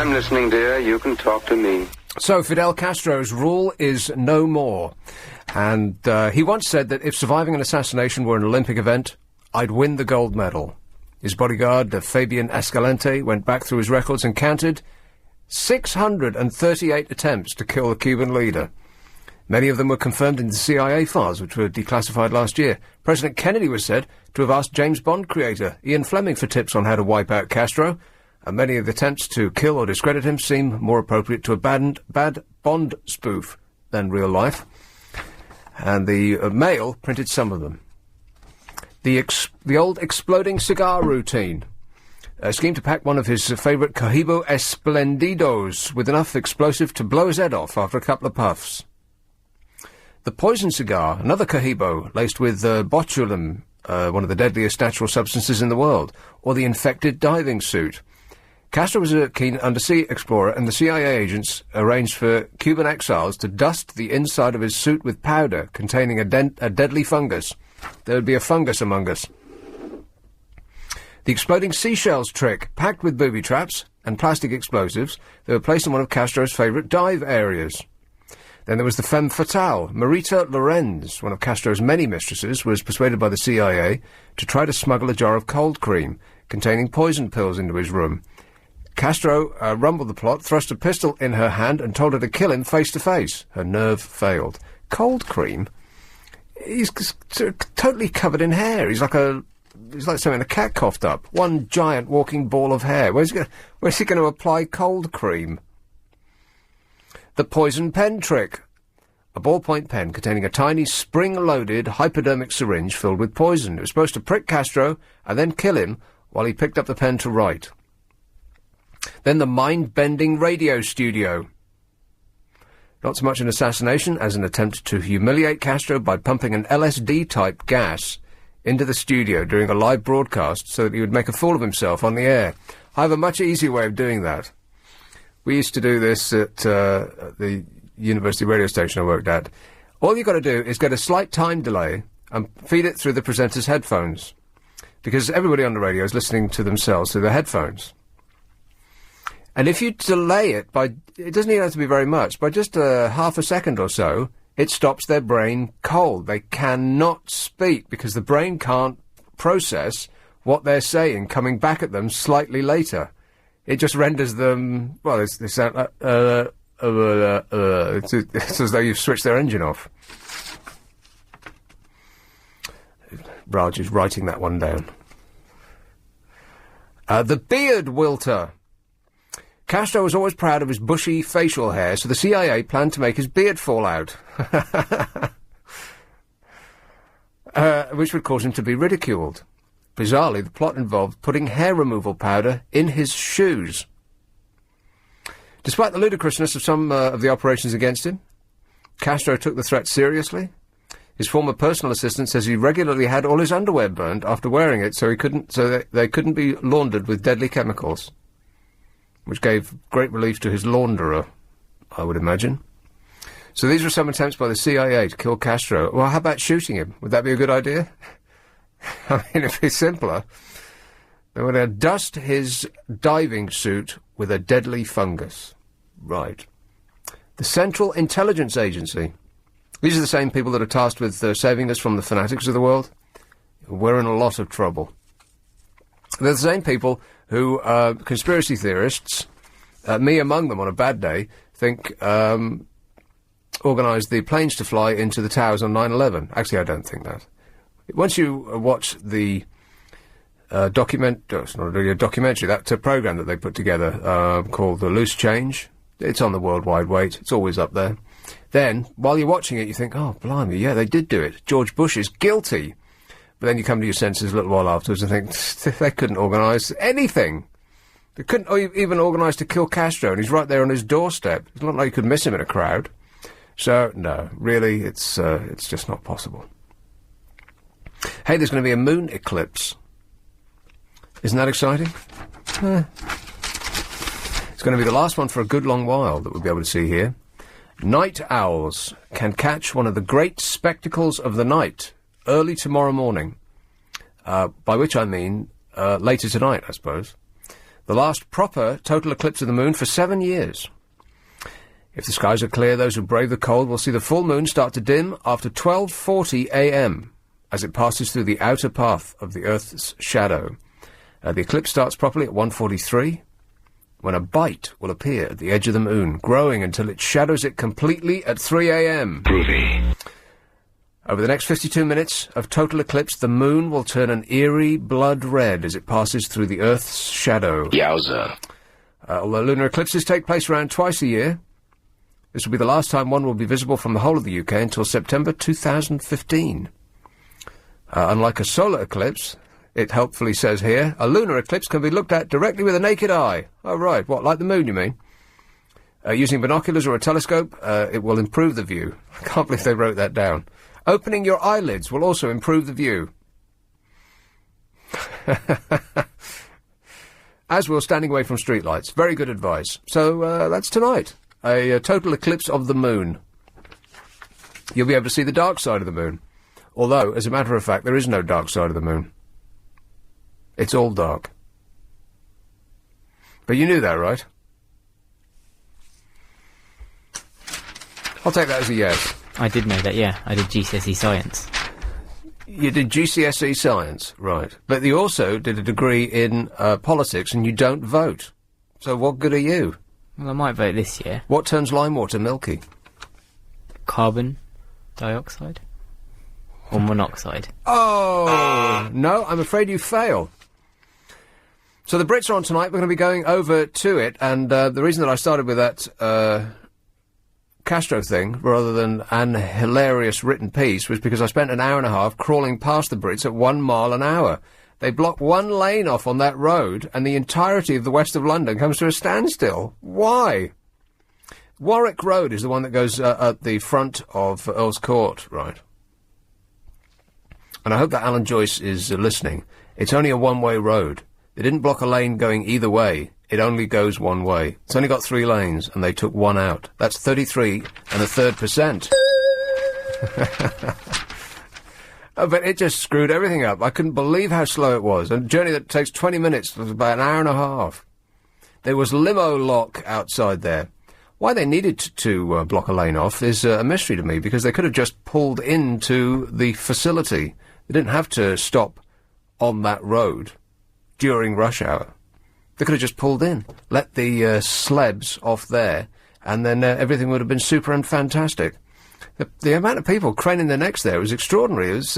I'm listening, dear. You can talk to me. So, Fidel Castro's rule is no more. And he once said that if surviving an assassination were an Olympic event, I'd win the gold medal. His bodyguard, Fabian Escalante, went back through his records and counted 638 attempts to kill the Cuban leader. Many of them were confirmed in the CIA files, which were declassified last year. President Kennedy was said to have asked James Bond creator Ian Fleming for tips on how to wipe out Castro, and many of the attempts to kill or discredit him seem more appropriate to a bad Bond spoof than real life. And the Mail printed some of them. The old exploding cigar routine. A scheme to pack one of his favourite Cohibo Esplendidos with enough explosive to blow his head off after a couple of puffs. The poison cigar, another Cohibo, laced with botulinum, one of the deadliest natural substances in the world, or the infected diving suit. Castro was a keen undersea explorer, and the CIA agents arranged for Cuban exiles to dust the inside of his suit with powder containing a deadly fungus. There would be a fungus among us. The exploding seashells trick, packed with booby traps and plastic explosives, they were placed in one of Castro's favourite dive areas. Then there was the femme fatale. Marita Lorenz, one of Castro's many mistresses, was persuaded by the CIA to try to smuggle a jar of cold cream containing poison pills into his room. Castro rumbled the plot, thrust a pistol in her hand and told her to kill him face to face. Her nerve failed. Cold cream? He's totally covered in hair. He's like something a cat coughed up. One giant walking ball of hair. Where's he going to apply cold cream? The poison pen trick. A ballpoint pen containing a tiny spring-loaded hypodermic syringe filled with poison. It was supposed to prick Castro and then kill him while he picked up the pen to write. Then the mind-bending radio studio. Not so much an assassination as an attempt to humiliate Castro by pumping an LSD-type gas into the studio during a live broadcast so that he would make a fool of himself on the air. I have a much easier way of doing that. We used to do this at the university radio station I worked at. All you've got to do is get a slight time delay and feed it through the presenter's headphones, because everybody on the radio is listening to themselves through their headphones. And if you delay it it doesn't even have to be very much, by just half a second or so, it stops their brain cold. They cannot speak because the brain can't process what they're saying coming back at them slightly later. It just renders them, well, they sound like, it's as though you've switched their engine off. Raj is writing that one down. The beard wilter. Castro was always proud of his bushy facial hair, so the CIA planned to make his beard fall out. Which would cause him to be ridiculed. Bizarrely, the plot involved putting hair removal powder in his shoes. Despite the ludicrousness of some of the operations against him, Castro took the threat seriously. His former personal assistant says he regularly had all his underwear burned after wearing it, so they couldn't be laundered with deadly chemicals, which gave great relief to his launderer, I would imagine. So these were some attempts by the CIA to kill Castro. Well, how about shooting him? Would that be a good idea? I mean, it'd be simpler. They would dust his diving suit with a deadly fungus. Right. The Central Intelligence Agency. These are the same people that are tasked with saving us from the fanatics of the world. We're in a lot of trouble. They're the same people who, conspiracy theorists, me among them on a bad day, think organised the planes to fly into the towers on 9/11. Actually, I don't think that. Once you watch the it's not really a documentary, that programme that they put together called The Loose Change, it's on the World Wide Wait, it's always up there. Then, while you're watching it, you think, oh, blimey, yeah, they did do it. George Bush is guilty. But then you come to your senses a little while afterwards and think, they couldn't organise anything. They couldn't even organise to kill Castro, and he's right there on his doorstep. It's not like you could miss him in a crowd. So, no, really, it's just not possible. Hey, there's going to be a moon eclipse. Isn't that exciting? It's going to be the last one for a good long while that we'll be able to see here. Night owls can catch one of the great spectacles of the night early tomorrow morning, by which I mean later tonight, I suppose. The last proper total eclipse of the moon for 7 years. If the skies are clear, those who brave the cold will see the full moon start to dim after 12:40 a.m. as it passes through the outer path of the Earth's shadow. The eclipse starts properly at 1:43, when a bite will appear at the edge of the moon, growing until it shadows it completely at 3 a.m. Groovy. Over the next 52 minutes of total eclipse, the moon will turn an eerie blood red as it passes through the Earth's shadow. Yowza. Although lunar eclipses take place around twice a year, this will be the last time one will be visible from the whole of the UK until September 2015. Unlike a solar eclipse, it helpfully says here, a lunar eclipse can be looked at directly with the naked eye. Oh, right. What, like the moon, you mean? Using binoculars or a telescope, it will improve the view. I can't believe they wrote that down. Opening your eyelids will also improve the view. As will standing away from streetlights. Very good advice. So, that's tonight. A total eclipse of the moon. You'll be able to see the dark side of the moon. Although, as a matter of fact, there is no dark side of the moon. It's all dark. But you knew that, right? I'll take that as a yes. I did know that, yeah. I did GCSE Science. You did GCSE Science, right. But you also did a degree in politics and you don't vote. So what good are you? Well, I might vote this year. What turns lime water milky? Carbon dioxide? Or monoxide? Oh! No, I'm afraid you fail. So the Brits are on tonight. We're going to be going over to it, and the reason that I started with that Castro thing, rather than an hilarious written piece, was because I spent an hour and a half crawling past the Brits at 1 mile an hour. They block one lane off on that road, and the entirety of the west of London comes to a standstill. Why? Warwick Road is the one that goes at the front of Earl's Court, right? And I hope that Alan Joyce is listening. It's only a one-way road. They didn't block a lane going either way. It only goes one way. It's only got 3 lanes, and they took one out. That's 33 and a third %. But it just screwed everything up. I couldn't believe how slow it was. A journey that takes 20 minutes was about an hour and a half. There was limo lock outside there. Why they needed to block a lane off is a mystery to me, because they could have just pulled into the facility. They didn't have to stop on that road during rush hour. They could have just pulled in, let the slebs off there, and then everything would have been super and fantastic. The amount of people craning their necks there was extraordinary. There's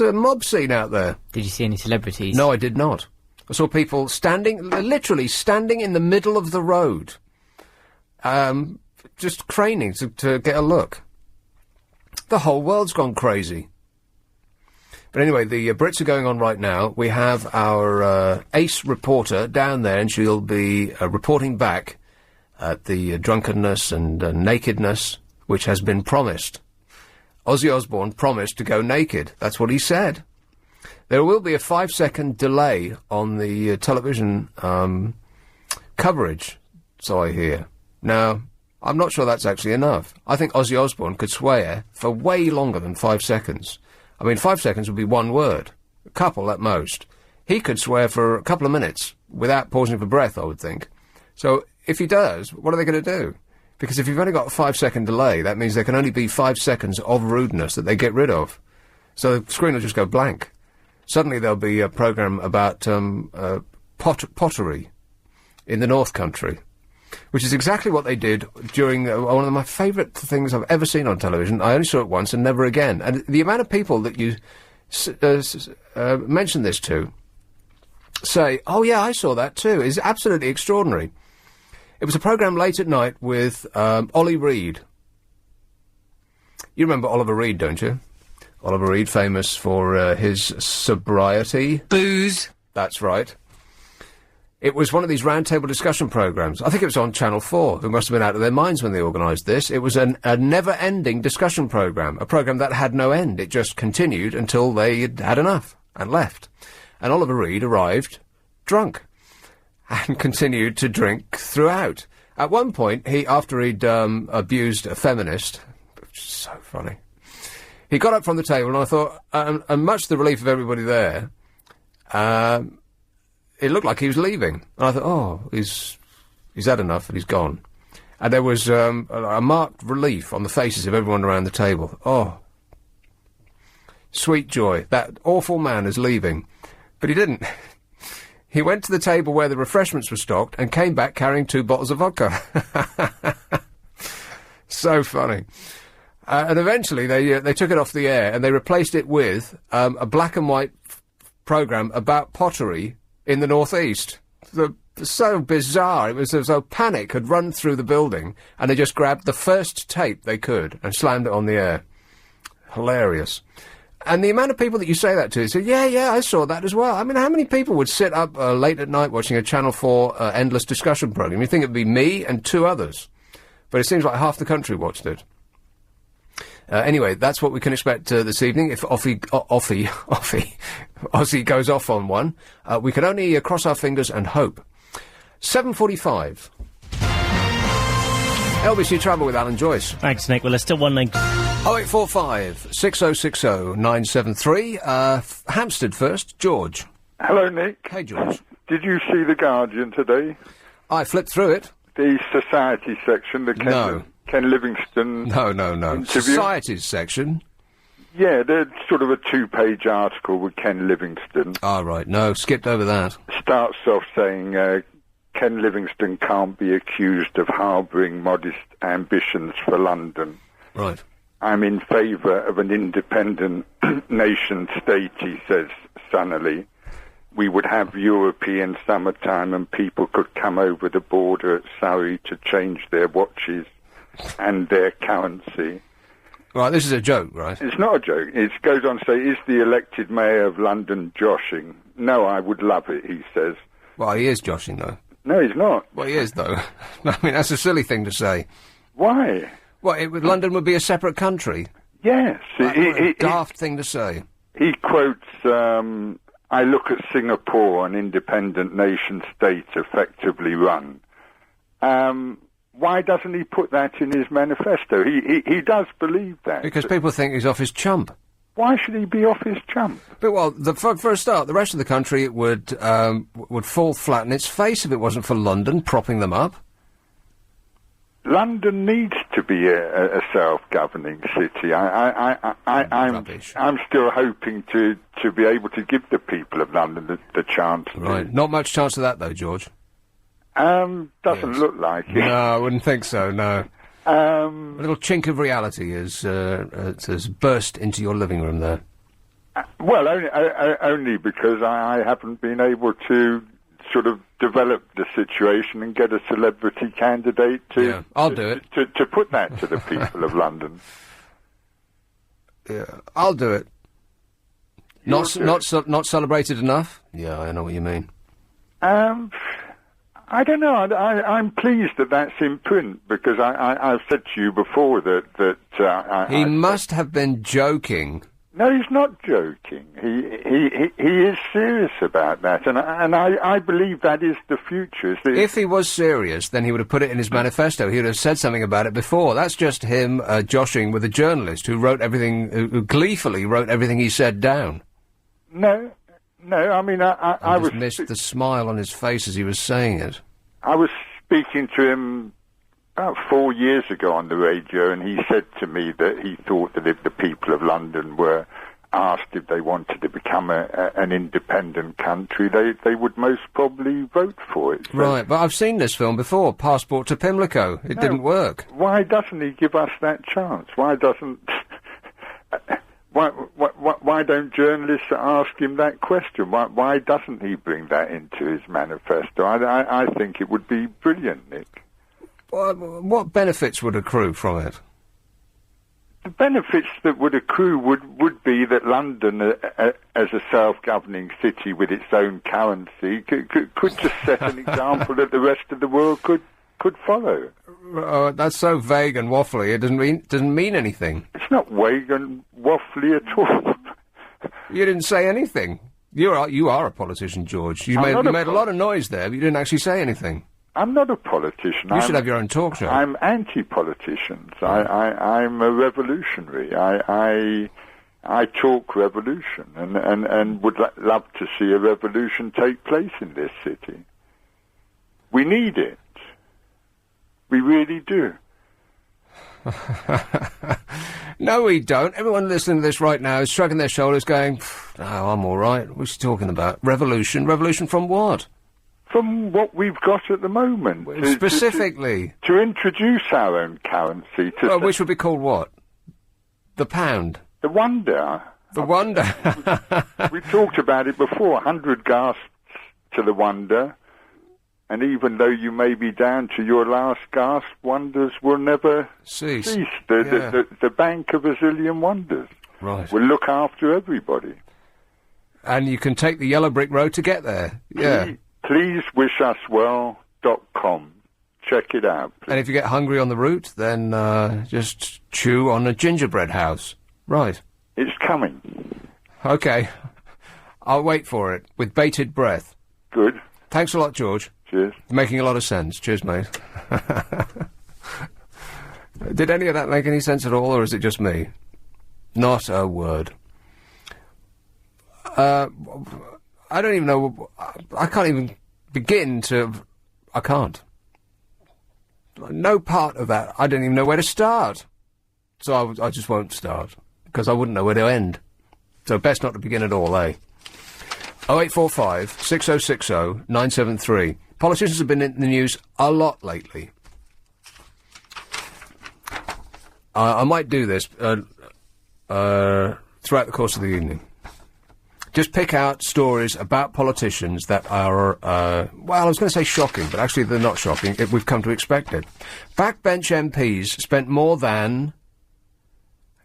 a mob scene out there. Did you see any celebrities? No, I did not. I saw people literally standing in the middle of the road, just craning to get a look. The whole world's gone crazy. But anyway, the Brits are going on right now. We have our ace reporter down there, and she'll be reporting back at the drunkenness and nakedness which has been promised. Ozzy Osbourne promised to go naked. That's what he said. There will be a 5-second delay on the television coverage, so I hear. Now, I'm not sure that's actually enough. I think Ozzy Osbourne could swear for way longer than 5 seconds. I mean, 5 seconds would be one word. A couple at most. He could swear for a couple of minutes without pausing for breath, I would think. So, if he does, what are they going to do? Because if you've only got a 5-second delay, that means there can only be 5 seconds of rudeness that they get rid of. So the screen will just go blank. Suddenly there'll be a programme about pottery in the North Country, which is exactly what they did during one of my favourite things I've ever seen on television. I only saw it once and never again. And the amount of people that you mention this to say, oh yeah, I saw that too, is absolutely extraordinary. It was a programme late at night with Ollie Reed. You remember Oliver Reed, don't you? Oliver Reed, famous for his sobriety. Booze. That's right. It was one of these roundtable discussion programmes. I think it was on Channel 4, who must have been out of their minds when they organised this. It was a never-ending discussion programme, a programme that had no end. It just continued until they had enough and left. And Oliver Reed arrived drunk and continued to drink throughout. At one point, after he'd abused a feminist, which is so funny, he got up from the table, and I thought, and much to the relief of everybody there, it looked like he was leaving. And I thought, oh, he's had enough and he's gone. And there was a marked relief on the faces of everyone around the table. Oh, sweet joy. That awful man is leaving. But he didn't. He went to the table where the refreshments were stocked and came back carrying 2 bottles of vodka. So funny. And eventually they took it off the air and they replaced it with a black and white programme about pottery in the northeast. So bizarre. It was as though panic had run through the building and they just grabbed the first tape they could and slammed it on the air. Hilarious. And the amount of people that you say that to say, yeah, I saw that as well. I mean, how many people would sit up late at night watching a Channel 4 endless discussion programme? You think it'd be me and 2 others. But it seems like half the country watched it. Anyway, that's what we can expect this evening. If Ozzy goes off on one, we can only cross our fingers and hope. 7:45. LBC Travel with Alan Joyce. Thanks, Nick. Well, there's still one link. 0845 6060 973. Hampstead first. George. Hello, Nick. Hey, George. Did you see The Guardian today? I flipped through it. The society section, the Ken Livingstone interview? Societies section? Yeah, there's sort of a 2-page article with Ken Livingstone. Ah, right. No, skipped over that. Starts off saying Ken Livingstone can't be accused of harbouring modest ambitions for London. Right. I'm in favour of an independent nation-state, he says sunnily. We would have European summertime and people could come over the border at Surrey to change their watches and their currency. Right, this is a joke, right? It's not a joke. It goes on to say, is the elected mayor of London joshing? No, I would love it, he says. Well, he is joshing, though. No, he's not. Well, he is, though. I mean, that's a silly thing to say. Why? Well, London would be a separate country. Yes. Daft thing to say. He quotes, I look at Singapore, an independent nation-state effectively run. Why doesn't he put that in his manifesto? He does believe that. Because people think he's off his chump. Why should he be off his chump? But, well, for a start, the rest of the country would fall flat in its face if it wasn't for London propping them up. London needs to be a self-governing city. I'm still hoping to be able to give the people of London the chance. Right. Not much chance of that, though, George. Doesn't look like it. No, I wouldn't think so, no. A little chink of reality has burst into your living room there. Well, only because I haven't been able to sort of develop the situation and get a celebrity candidate to put that to the people of London. Yeah, I'll do it. Not celebrated enough? Yeah, I know what you mean. I don't know. I'm pleased that that's in print because I've said to you before that he must have been joking. No, he's not joking. He is serious about that, and I believe that is the future. If he was serious, then he would have put it in his manifesto. He would have said something about it before. That's just him joshing with a journalist who who gleefully wrote everything he said down. No. I mean, I was missed the smile on his face as he was saying it. I was speaking to him about 4 years ago on the radio, and he said to me that he thought that if the people of London were asked if they wanted to become an independent country, they would most probably vote for it. So right, but I've seen this film before, Passport to Pimlico. It didn't work. Why doesn't he give us that chance? Why doesn't... Why don't journalists ask him that question? Why doesn't he bring that into his manifesto? I think it would be brilliant, Nick. Well, what benefits would accrue from it? The benefits that would accrue would be that London, as a self-governing city with its own currency, could just set an example that the rest of the world could follow. That's so vague and waffly. It doesn't mean anything. It's not vague and waffly at all. You didn't say anything. You are a politician, George. You made a lot of noise there, but you didn't actually say anything. I'm not a politician. You should have your own talk show. I'm anti-politicians. I'm a revolutionary. I talk revolution and would love to see a revolution take place in this city. We need it. We really do. No, we don't. Everyone listening to this right now is shrugging their shoulders going, no, I'm all right. What's he talking about? Revolution? Revolution from what? From what we've got at the moment. Specifically? To introduce our own currency. Which would be called what? The pound? The wonder. The wonder. We talked about it before. 100 gasps to the wonder. And even though you may be down to your last gasp, wonders will never cease. The bank of a zillion wonders. Right. Will look after everybody. And you can take the yellow brick road to get there. Yeah. Please wishusswell.com. Check it out. Please. And if you get hungry on the route, then just chew on a gingerbread house. Right. It's coming. Okay. I'll wait for it with bated breath. Good. Thanks a lot, George. Cheers. Making a lot of sense. Cheers, mate. Did any of that make any sense at all, or is it just me? Not a word. I don't even know... I can't even begin to... I can't. No part of that. I don't even know where to start. So I just won't start, because I wouldn't know where to end. So best not to begin at all, eh? 0845 6060 973. Politicians have been in the news a lot lately. I might do this throughout the course of the evening. Just pick out stories about politicians that are, well, I was going to say shocking, but actually they're not shocking. We've come to expect it. Backbench MPs spent more than,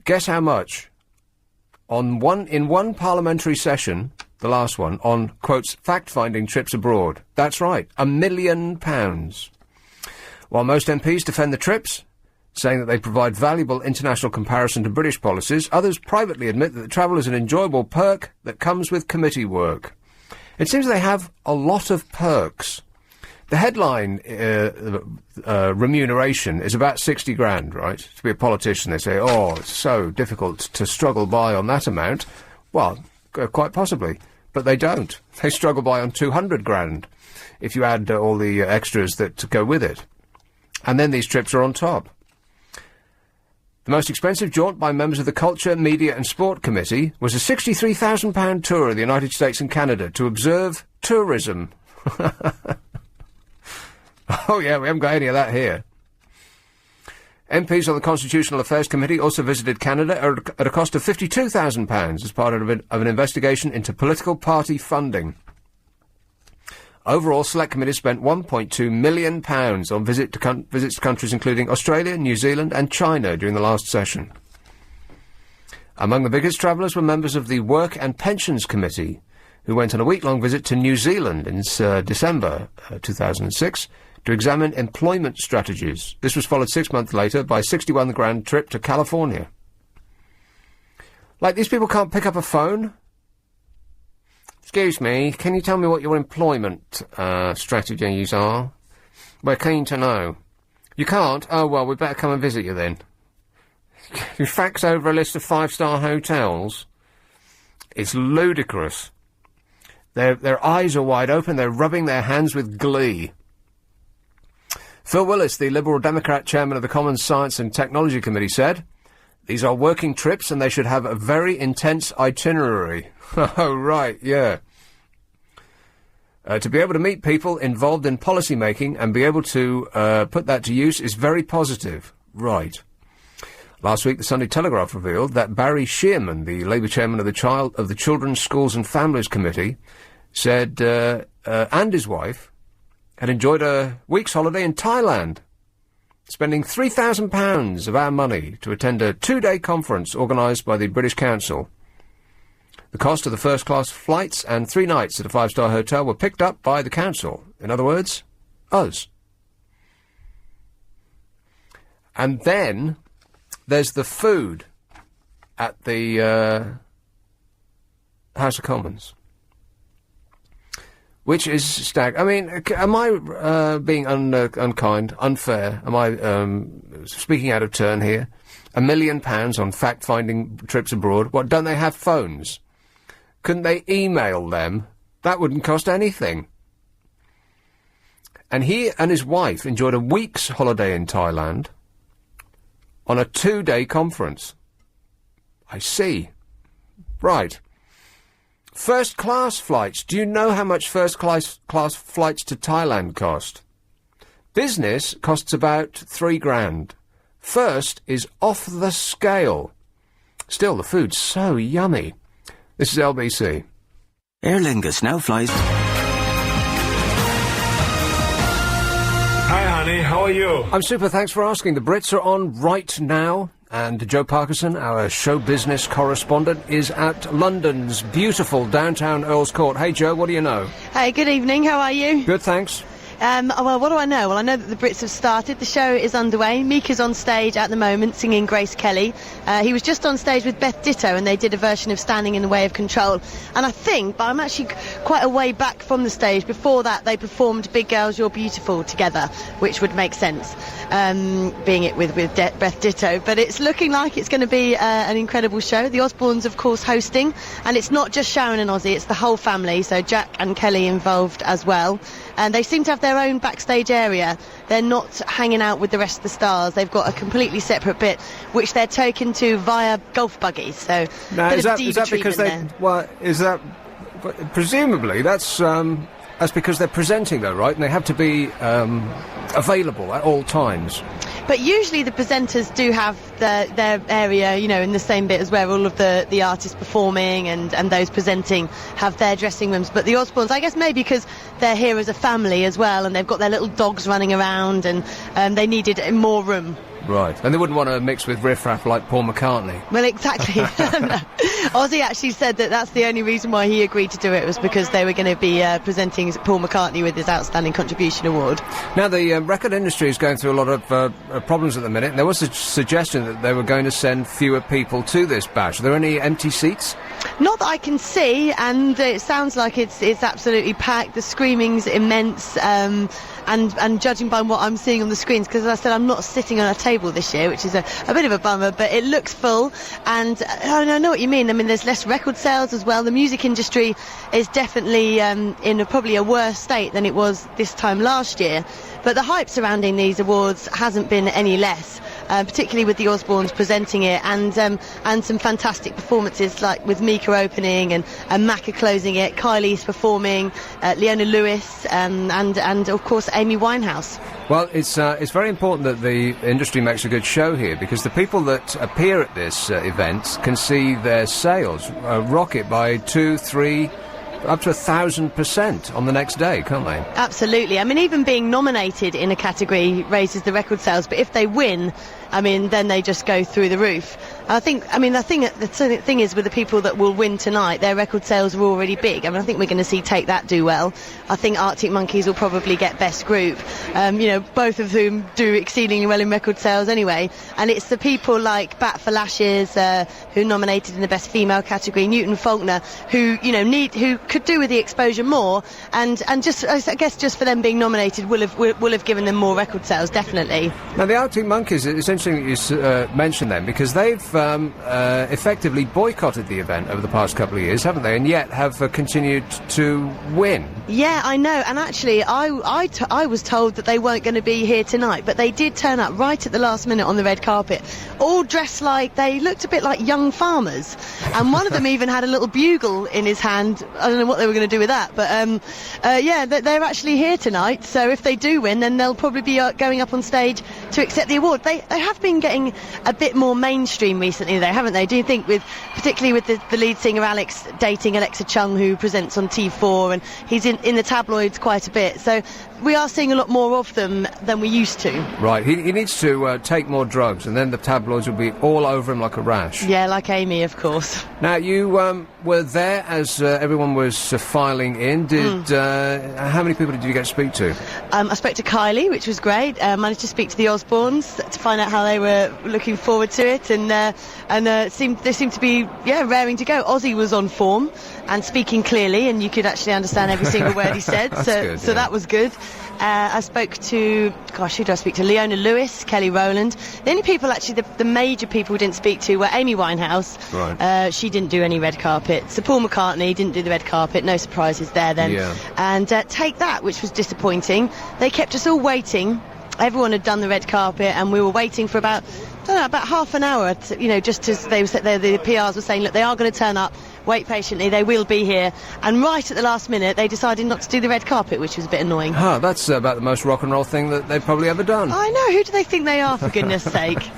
guess how much, in one parliamentary session, the last one, on, quotes, fact-finding trips abroad. That's right, £1 million. While most MPs defend the trips, saying that they provide valuable international comparison to British policies, others privately admit that the travel is an enjoyable perk that comes with committee work. It seems they have a lot of perks. The headline remuneration is about 60 grand, right? To be a politician, they say, oh, it's so difficult to struggle by on that amount. Well, quite possibly. But they don't. They struggle by on 200 grand, if you add all the extras that go with it. And then these trips are on top. The most expensive jaunt by members of the Culture, Media and Sport Committee was a £63,000 tour of the United States and Canada to observe tourism. Oh yeah, we haven't got any of that here. MPs on the Constitutional Affairs Committee also visited Canada at a cost of £52,000 as part of an investigation into political party funding. Overall, select committees spent £1.2 million on visits to countries including Australia, New Zealand and China during the last session. Among the biggest travellers were members of the Work and Pensions Committee, who went on a week-long visit to New Zealand in December 2006 to examine employment strategies. This was followed 6 months later by a 61 grand trip to California. Like, these people can't pick up a phone? Excuse me, can you tell me what your employment strategies are? We're keen to know. You can't? Oh, well, we'd better come and visit you then. You fax over a list of 5-star hotels? It's ludicrous. Their eyes are wide open, they're rubbing their hands with glee. Phil Willis, the Liberal Democrat chairman of the Commons Science and Technology Committee, said, "These are working trips and they should have a very intense itinerary." Oh, right, yeah. To be able to meet people involved in policy making and be able to put that to use is very positive. Right. Last week, the Sunday Telegraph revealed that Barry Shearman, the Labour chairman of the Children's Schools and Families Committee, said, and his wife, had enjoyed a week's holiday in Thailand, spending £3,000 of our money to attend a 2-day conference organised by the British Council. The cost of the first-class flights and 3 nights at a 5-star hotel were picked up by the council. In other words, us. And then there's the food at the House of Commons, which is I mean, am I being unkind, unfair? Am I speaking out of turn here? £1 million on fact-finding trips abroad. What, don't they have phones? Couldn't they email them? That wouldn't cost anything. And he and his wife enjoyed a week's holiday in Thailand on a 2-day conference. I see. Right. First-class flights. Do you know how much first-class flights to Thailand cost? Business costs about £3,000. First is off the scale. Still, the food's so yummy. This is LBC. Aer Lingus now flies. Hi, honey. How are you? I'm super, thanks for asking. The Brits are on right now, and Joe Parkinson, our show business correspondent, is at London's beautiful downtown Earl's Court. Hey, Joe, what do you know? Hey, good evening. How are you? Good, thanks. Well, what do I know? Well, I know that the Brits have started. The show is underway. Meek is on stage at the moment singing Grace Kelly. He was just on stage with Beth Ditto, and they did a version of Standing in the Way of Control. And I think, but I'm actually quite a way back from the stage, before that they performed Big Girls You're Beautiful together, which would make sense, being it with Beth Ditto. But it's looking like it's going to be an incredible show. The Osbournes, of course, hosting. And it's not just Sharon and Ozzy, it's the whole family, so Jack and Kelly involved as well. And they seem to have their own backstage area. They're not hanging out with the rest of the stars. They've got a completely separate bit, which they're taken to via golf buggies. So, now, is that because they? there. Well, is that presumably that's because they're presenting, though, right? And they have to be available at all times. But usually the presenters do have their area, you know, in the same bit as where all of the artists performing and those presenting have their dressing rooms. But the Osbournes, I guess maybe because they're here as a family as well, and they've got their little dogs running around, and they needed more room. Right, and they wouldn't want to mix with riffraff like Paul McCartney. Well, exactly. Ozzy actually said that that's the only reason why he agreed to do it, was because they were going to be presenting Paul McCartney with his Outstanding Contribution Award. Now, the record industry is going through a lot of problems at the minute, and there was a suggestion that they were going to send fewer people to this bash. Are there any empty seats? Not that I can see, and it sounds like it's absolutely packed. The screaming's immense, and judging by what I'm seeing on the screens, because as I said, I'm not sitting on a table this year, which is a bit of a bummer, but it looks full. And I know what you mean. I mean, there's less record sales as well. The music industry is definitely in probably a worse state than it was this time last year. But the hype surrounding these awards hasn't been any less. Particularly with the Osbournes presenting it, and some fantastic performances, like with Mika opening and Macca closing it, Kylie's performing, Leona Lewis, and of course Amy Winehouse. Well, it's very important that the industry makes a good show here, because the people that appear at this event can see their sales rocket by 2, 3, up to 1,000% on the next day, can't they? Absolutely. I mean, even being nominated in a category raises the record sales, but if they win, I mean, then they just go through the roof. The thing is, with the people that will win tonight, their record sales are already big. I mean, I think we're going to see Take That do well. I think Arctic Monkeys will probably get Best Group. Both of whom do exceedingly well in record sales anyway. And it's the people like Bat for Lashes, who nominated in the Best Female category, Newton Faulkner, who could do with the exposure more. And just, I guess, just for them being nominated will have given them more record sales, definitely. Now, the Arctic Monkeys, it's interesting that you mention them, because they've effectively boycotted the event over the past couple of years, haven't they? And yet have continued to win. Yeah, I know. And actually, I was told that they weren't going to be here tonight, but they did turn up right at the last minute on the red carpet, all dressed like, they looked a bit like young farmers. And one of them even had a little bugle in his hand. I don't know what they were going to do with that, but they're actually here tonight. So if they do win, then they'll probably be going up on stage to accept the award. They have been getting a bit more mainstream recently, though, haven't they? Do you think, particularly with the lead singer Alex dating Alexa Chung, who presents on T4, and he's in the tabloids quite a bit, so we are seeing a lot more of them than we used to. Right, he needs to take more drugs, and then the tabloids will be all over him like a rash. Yeah, like Amy, of course. Now, you were there as everyone was filing in. How many people did you get to speak to? I spoke to Kylie, which was great. Managed to speak to the Osbournes to find out how they were looking forward to it, and they seemed to be raring to go. Ozzy was on form and speaking clearly, and you could actually understand every single word he said. So that was good. I spoke to, who did I speak to? Leona Lewis, Kelly Rowland. The only people, actually, the major people we didn't speak to were Amy Winehouse. Right. She didn't do any red carpet. So Paul McCartney didn't do the red carpet. No surprises there then. Yeah. And Take That, which was disappointing. They kept us all waiting. Everyone had done the red carpet, and we were waiting for about half an hour, just as the PRs were saying, look, they are going to turn up, wait patiently, they will be here. And right at the last minute, they decided not to do the red carpet, which was a bit annoying. That's about the most rock and roll thing that they've probably ever done. I know, who do they think they are, for goodness sake?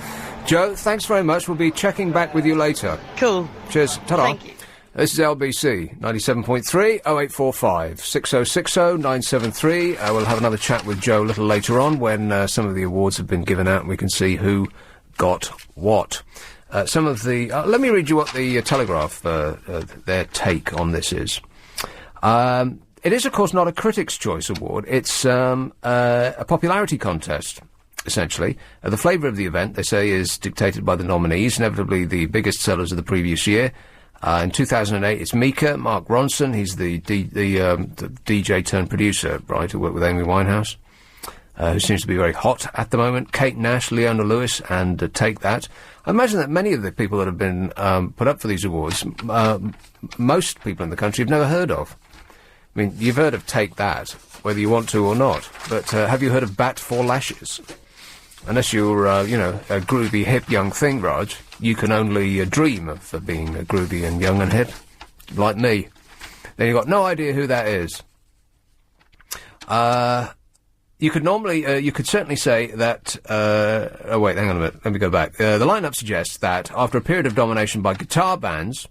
Jo, thanks very much. We'll be checking back with you later. Cool. Cheers. Ta-da. Thank you. This is LBC 97.3 0845 6060 973. We'll have another chat with Jo a little later on when some of the awards have been given out and we can see who got what. Some of the... let me read you what the Telegraph, their take on this is. It is, of course, not a Critics' Choice Award. It's a popularity contest, essentially. The flavour of the event, they say, is dictated by the nominees, inevitably the biggest sellers of the previous year. In 2008, it's Mika, Mark Ronson. He's the DJ turned producer, right, who worked with Amy Winehouse, who seems to be very hot at the moment. Kate Nash, Leona Lewis, and Take That. I imagine that many of the people that have been put up for these awards, most people in the country have never heard of. I mean, you've heard of Take That, whether you want to or not, but have you heard of Bat for Lashes? Unless you're, a groovy, hip, young thing, Raj, you can only dream of being groovy and young and hip, like me. Then you've got no idea who that is. You could certainly say that, oh wait, hang on a minute, let me go back. The lineup suggests that, after a period of domination by guitar bands,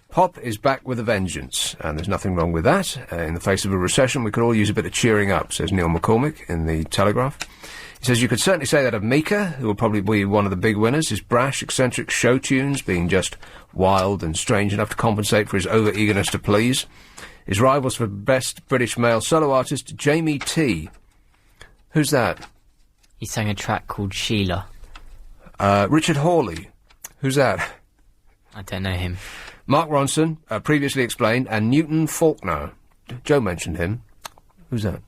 pop is back with a vengeance, and there's nothing wrong with that. In the face of a recession, we could all use a bit of cheering up, says Neil McCormick in the Telegraph. He says you could certainly say that of Mika, who will probably be one of the big winners. His brash, eccentric show tunes being just wild and strange enough to compensate for his over-eagerness to please. His rivals for Best British Male Solo Artist, Jamie T. Who's that? He sang a track called Sheila. Richard Hawley. Who's that? I don't know him. Mark Ronson, previously explained, and Newton Faulkner. Jo mentioned him. Who's that?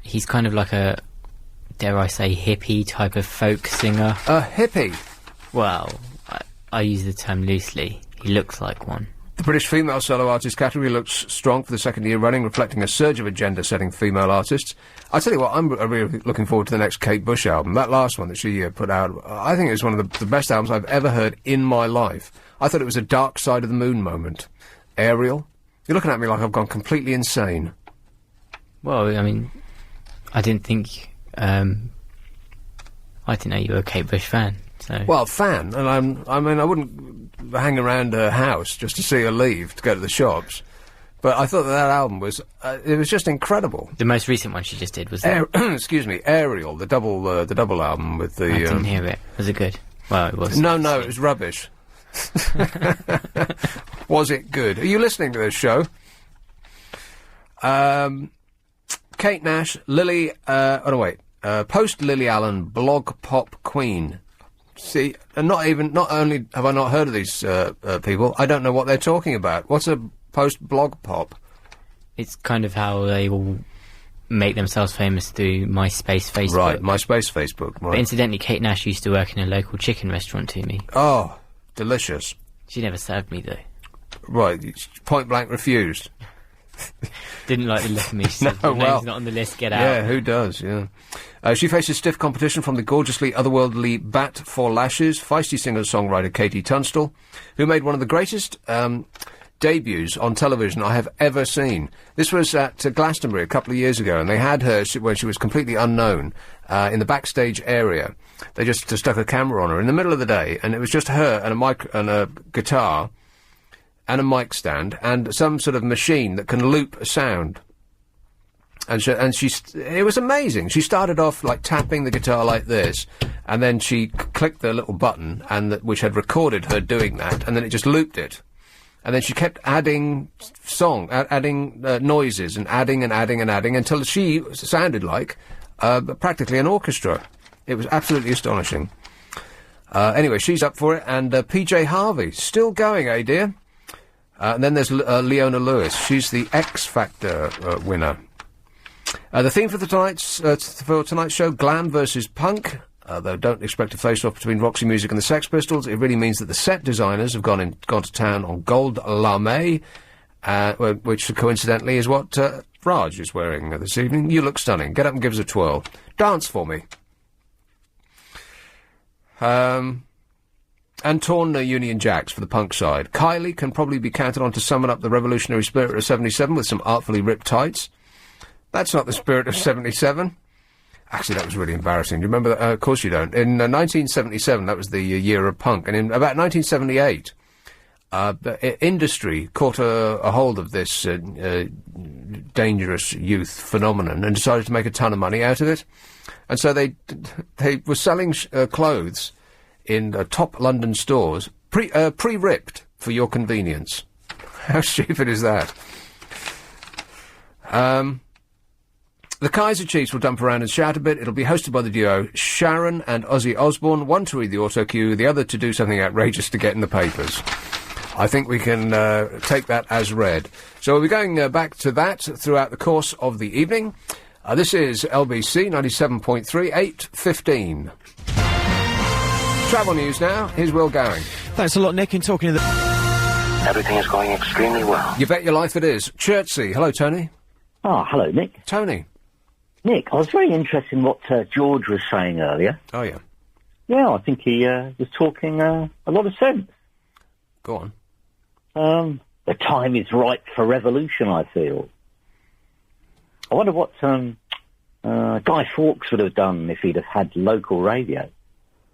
He's kind of like a, dare I say, hippie type of folk singer. A hippie? Well, I use the term loosely. He looks like one. The British Female Solo Artist category looks strong for the second year running, reflecting a surge of agenda-setting female artists. I tell you what, I'm really looking forward to the next Kate Bush album. That last one that she put out, I think it was one of the best albums I've ever heard in my life. I thought it was a Dark Side of the Moon moment. Ariel? You're looking at me like I've gone completely insane. Well, I mean, I didn't think... I didn't know you were a Kate Bush fan. So. Well, fan, and I wouldn't hang around her house just to see her leave to go to the shops. But I thought that album was, it was just incredible. The most recent one she just did was that. Excuse me, Ariel, the double album with the. I didn't hear it. Was it good? Well, it was. No, it was rubbish. Was it good? Are you listening to this show? Kate Nash, Lily. Post Lily Allen, blog pop queen. See, and not only have I not heard of these people, I don't know what they're talking about. What's a post-blog pop? It's kind of how they will make themselves famous through MySpace Facebook. Right, MySpace Facebook. Right. But incidentally, Kate Nash used to work in a local chicken restaurant to me. Oh, delicious. She never served me, though. Right, point blank refused. Didn't like the look of me. She said, No, your name's not on the list, get out. Yeah, who does, yeah. She faces stiff competition from the gorgeously otherworldly Bat for Lashes, feisty singer-songwriter Katie Tunstall, who made one of the greatest debuts on television I have ever seen. This was at Glastonbury a couple of years ago, and they had her when she was completely unknown in the backstage area. They just stuck a camera on her in the middle of the day, and it was just her and a mic and a guitar and a mic stand and some sort of machine that can loop a sound. And it was amazing. She started off like tapping the guitar like this, and then she clicked the little button which had recorded her doing that, and then it just looped it. And then she kept adding noises and adding until she sounded like practically an orchestra. It was absolutely astonishing. Anyway, she's up for it, and PJ Harvey, still going, eh, dear? And then there's Leona Lewis. She's the X Factor winner. The theme for tonight's show, glam versus punk. Though don't expect a face-off between Roxy Music and the Sex Pistols. It really means that the set designers have gone to town on gold lame, which coincidentally is what Raj is wearing this evening. You look stunning. Get up and give us a twirl. Dance for me. And torn Union Jacks for the punk side. Kylie can probably be counted on to summon up the revolutionary spirit of 77 with some artfully ripped tights. That's not the spirit of 77. Actually, that was really embarrassing. Do you remember that? Of course you don't. In 1977, that was the year of punk. And in about 1978, the industry caught a hold of this dangerous youth phenomenon and decided to make a ton of money out of it. And so they were selling clothes in top London stores, pre-ripped for your convenience. How stupid is that? The Kaiser Chiefs will dump around and shout a bit. It'll be hosted by the duo Sharon and Ozzy Osbourne, one to read the auto cue, the other to do something outrageous to get in the papers. I think we can take that as read. So we'll be going back to that throughout the course of the evening. This is LBC 97.3, 8:15. Travel news now. Here's Will Gowing. Thanks a lot, Nick. In talking to the... Everything is going extremely well. You bet your life it is. Chertsey. Hello, Tony. Ah, hello, Nick. Tony. Nick, I was very interested in what George was saying earlier. Oh, yeah. Yeah, I think he was talking a lot of sense. Go on. The time is right for revolution, I feel. I wonder what Guy Fawkes would have done if he'd have had local radio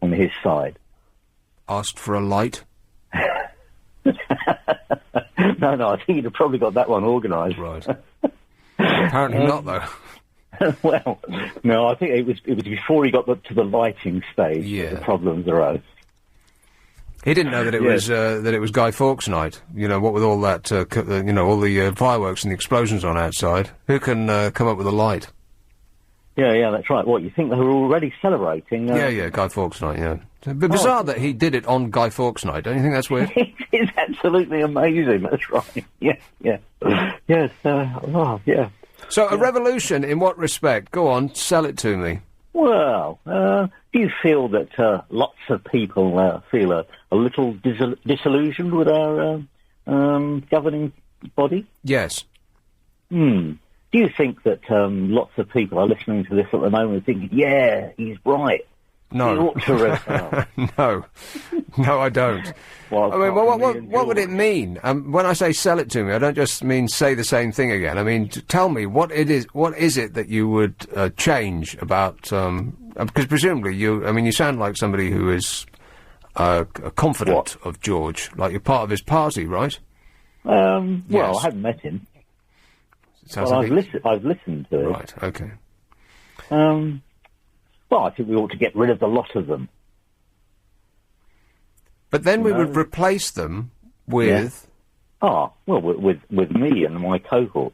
on his side. Asked for a light? No, I think he'd have probably got that one organised. Right. Apparently not, though. Well, no, I think it was before he got to the lighting stage that the problems arose. He didn't know that it was Guy Fawkes night. You know, what with all that, all the fireworks and the explosions on outside. Who can come up with a light? Yeah, that's right. What, you think they were already celebrating? Guy Fawkes night, yeah. It's a bit bizarre that he did it on Guy Fawkes night. Don't you think that's weird? It's absolutely amazing, that's right. Yes. Yes, yeah. So, a revolution in what respect? Go on, sell it to me. Well, do you feel that lots of people feel a little disillusioned with our governing body? Yes. Do you think that lots of people are listening to this at the moment thinking, yeah, he's right? No. He ought to No, I don't. Well, I mean, what would it mean? When I say sell it to me, I don't just mean say the same thing again. I mean, tell me what is it that you would change about? Because presumably you sound like somebody who is confident of George, like you're part of his party, right? Well, yes. I haven't met him. Sounds well, like I've listened to it. Right. Okay. Well, I think we ought to get rid of the lot of them. But then we would replace them with... Yeah. With me and my cohort.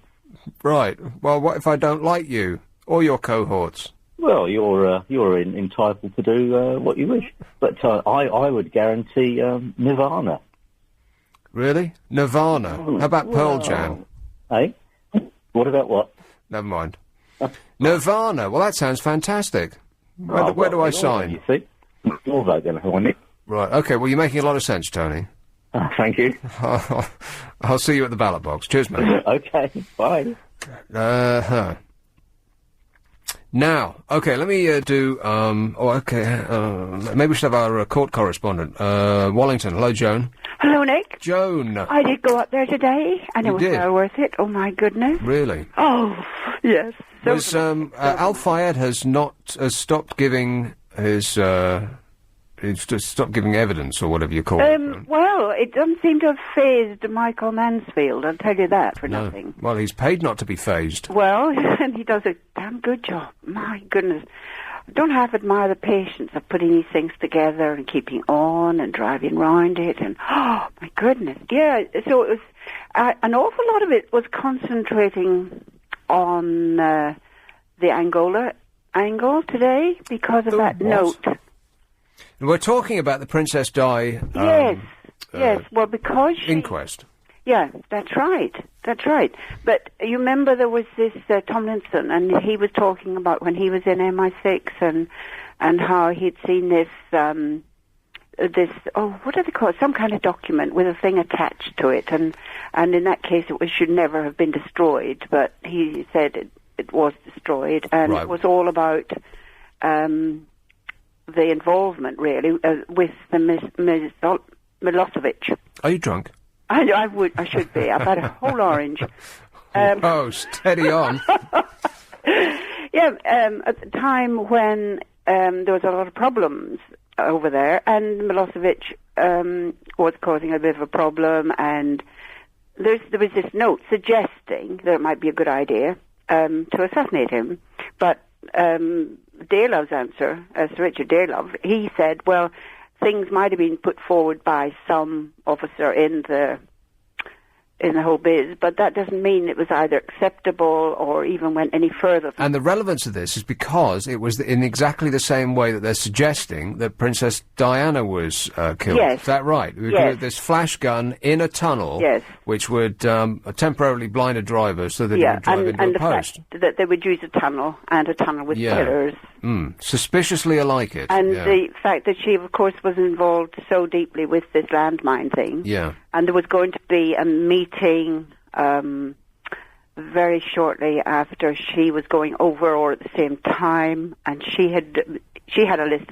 Right. Well, what if I don't like you or your cohorts? Well, you're entitled to do what you wish. But I would guarantee Nirvana. Really? Nirvana? How about Pearl Jam? Eh? What about what? Never mind. Nirvana? Well, that sounds fantastic. Where do I sign? You see? You're voting for it. Right, OK, well, you're making a lot of sense, Tony. Thank you. I'll see you at the ballot box. Cheers, mate. OK, bye. Now, OK, let me do... maybe we should have our court correspondent. Wallington. Hello, Joan. Hello, Nick. Joan. I did go up there today, and it was well worth it. Oh, my goodness. Really? Oh, yes. Was Al Fayed has stopped giving his stopped giving evidence or whatever you call it. Well, it doesn't seem to have phased Michael Mansfield. I'll tell you that for nothing. Well, he's paid not to be phased. Well, and he does a damn good job. My goodness, I don't half admire the patience of putting these things together and keeping on and driving round it. And oh my goodness, yeah. So it was an awful lot of it was concentrating on the Angola angle today because of that note. And we're talking about the Princess Di yes. Well, because inquest. Yeah, that's right. That's right. But you remember there was this Tomlinson, and he was talking about when he was in MI6 and how he'd seen this what do they call it? Some kind of document with a thing attached to it, and in that case it should never have been destroyed. But he said it was destroyed, and Right. it was all about the involvement really with the Milosevic. Are you drunk? I should be. I've had a whole orange. Oh, steady on. At the time when there was a lot of problems over there, and Milosevic was causing a bit of a problem, and there was this note suggesting that it might be a good idea to assassinate him. But Daylove's answer, Sir Richard Daylove, he said, well, things might have been put forward by some officer in the whole biz, but that doesn't mean it was either acceptable or even went any further. And the relevance of this is because it was in exactly the same way that they're suggesting that Princess Diana was killed. Yes. Is that right? Yes. This flash gun in a tunnel, Yes. which would temporarily blind a driver so that he would drive into and a post. Fact that they would use a tunnel with pillars. Suspiciously alike it. And the fact that she, of course, was involved so deeply with this landmine thing. Yeah. And there was going to be a meeting very shortly after she was going over, or at the same time, and she had a list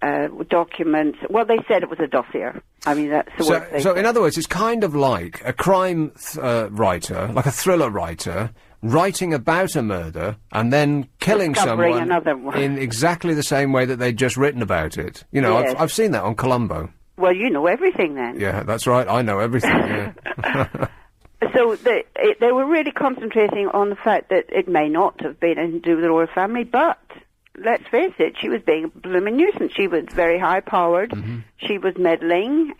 of documents. Well, they said it was a dossier. I mean, that's the word they So, said. in other words, it's kind of like a crime writer, like a thriller writer, writing about a murder and then killing Discovering someone another one. in exactly the same way that they'd just written about it. You know, Yes. I've seen that on Columbo. Well, you know everything then. Yeah, that's right. I know everything. Yeah. So they were really concentrating on the fact that it may not have been anything to do with the royal family, but let's face it, she was being a blooming nuisance. She was very high-powered. Mm-hmm. She was meddling.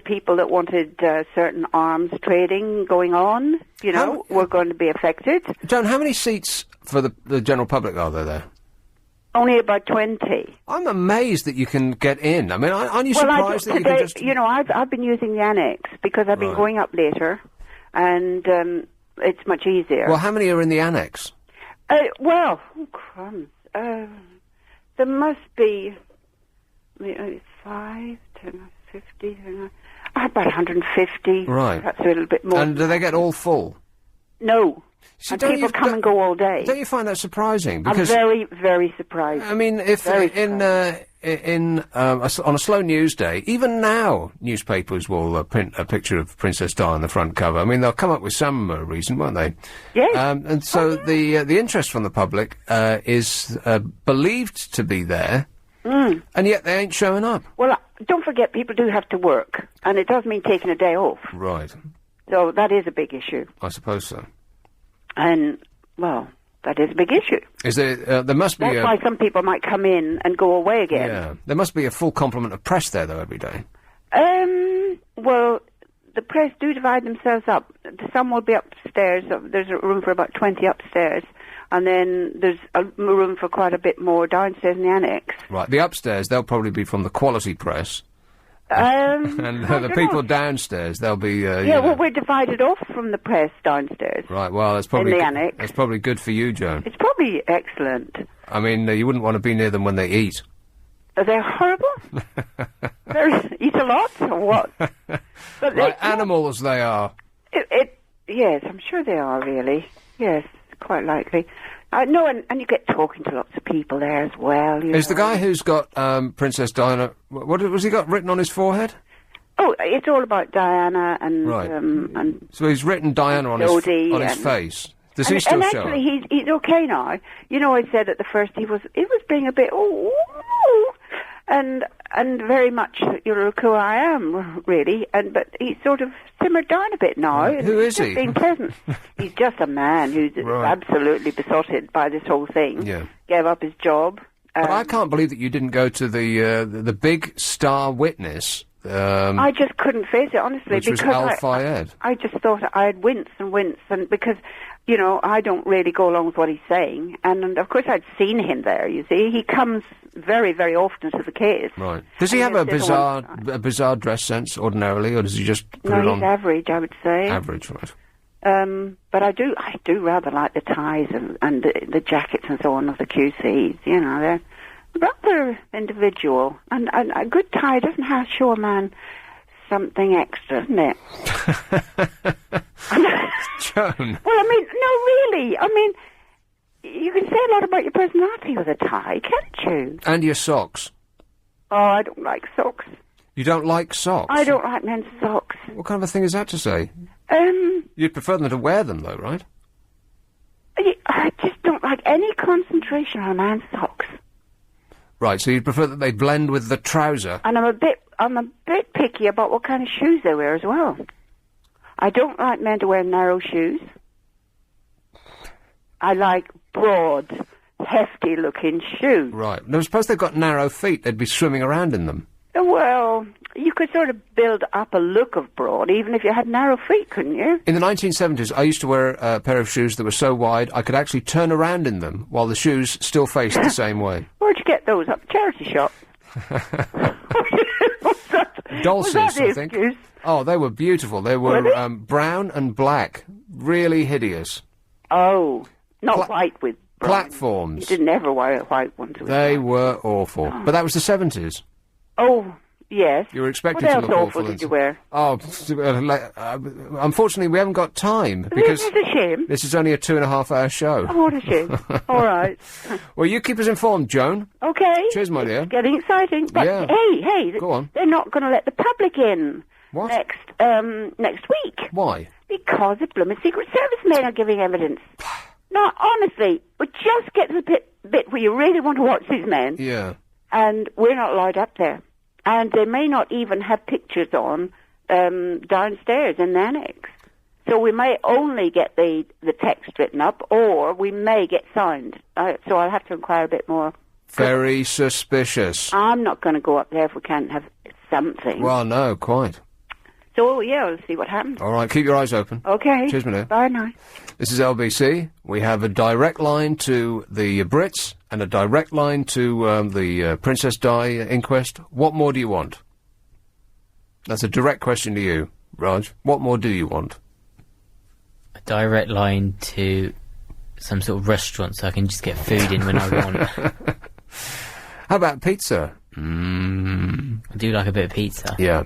People that wanted certain arms trading going on, were going to be affected. Joan, how many seats for the general public are there? Only about 20. I'm amazed that you can get in. I mean, aren't you surprised that you can just... I've been using the annex because I've been going up later, and it's much easier. Well, how many are in the annex? Oh, crumbs. There must be 5, 10, 50, about 150. Right. Perhaps a little bit more. And do they get all full? No. See, and people come and go all day. Don't you find that surprising? Because I'm very, very surprised. I mean, if on a slow news day, even now, newspapers will print a picture of Princess Di on the front cover. I mean, they'll come up with some reason, won't they? Yes. And so the interest from the public is believed to be there, and yet they ain't showing up. Well, don't forget, people do have to work, and it does mean taking a day off. Right. So that is a big issue. I suppose so. And, well, that is a big issue. Is there? There must be. That's why some people might come in and go away again. Yeah. There must be a full complement of press there, though, every day. Well, the press do divide themselves up. Some will be upstairs. There's a room for about 20 upstairs. And then there's a room for quite a bit more downstairs in the annex. Right. The upstairs, they'll probably be from the quality press. And the people downstairs, they'll be... well, we're divided off from the press downstairs. Right, well, that's probably... In the annex. That's probably good for you, Joan. It's probably excellent. I mean, you wouldn't want to be near them when they eat. Are they horrible? They eat a lot, or what? But like animals, they are. Yes, I'm sure they are, really. Yes, quite likely. No, and you get talking to lots of people there as well. Is the guy who's got Princess Diana... What was he got written on his forehead? Oh, it's all about Diana and... Right. And so he's written Diana on his face. Does he still show actually, he's okay now. You know, I said at the first he was being a bit... And very much, look who I am, really. But he's sort of simmered down a bit now. Who is he? He's being pleasant. He's just a man who's absolutely besotted by this whole thing. Yeah. Gave up his job. But I can't believe that you didn't go to the big star witness. I just couldn't face it, honestly. Which was Al Fayed. I just thought I'd wince and because you know, I don't really go along with what he's saying. And of course, I'd seen him there, you see. He comes very, very often to the case. Right. Does he have a bizarre dress sense ordinarily, or does he just put it on? No, he's average, I would say. Average, right. But I do rather like the ties and the jackets and so on of the QCs. You know, they're rather individual. And a good tie doesn't have to show a man something extra, doesn't it? Joan. Well, I mean, no, really. I mean, you can say a lot about your personality with a tie, can't you? And your socks. Oh, I don't like socks. You don't like socks? I don't like men's socks. What kind of a thing is that to say? You'd prefer them to wear them, though, right? I just don't like any concentration on a man's socks. Right, so you'd prefer that they blend with the trouser? And I'm a bit picky about what kind of shoes they wear as well. I don't like men to wear narrow shoes. I like broad, hefty-looking shoes. Right. Now, suppose they've got narrow feet, they'd be swimming around in them. Well, you could sort of build up a look of broad, even if you had narrow feet, couldn't you? In the 1970s, I used to wear a pair of shoes that were so wide I could actually turn around in them while the shoes still faced the same way. Where'd you get those? At the charity shop? Dulces, I think. Excuse? Oh, they were beautiful. They were brown and black. Really hideous. Oh, not white with brown. Platforms. You didn't ever wear white ones. They were awful. Oh. But that was the 70s. Oh, yes. You were expected to look awful. What else awful did you wear? Oh, unfortunately, we haven't got time. Because this is a shame. This is only a 2.5-hour show. Oh, what a shame. All right. Well, you keep us informed, Joan. Okay. Cheers, my dear. It's getting exciting. But yeah. Hey, go on. They're not going to let the public in. What? Next week. Why? Because the blooming Secret Service men are giving evidence. No, honestly, we just get to the bit where you really want to watch these men. Yeah. And we're not allowed up there. And they may not even have pictures on downstairs in the annex. So we may only get the text written up, or we may get signed. So I'll have to inquire a bit more. Very suspicious. I'm not going to go up there if we can't have something. Well, no, quite. So, yeah, we'll see what happens. All right, keep your eyes open. Okay. Cheers, my dear. Bye now. This is LBC. We have a direct line to the Brits and a direct line to the Princess Di inquest. What more do you want? That's a direct question to you, Raj. What more do you want? A direct line to some sort of restaurant so I can just get food in when I want. How about pizza? I do like a bit of pizza. Yeah.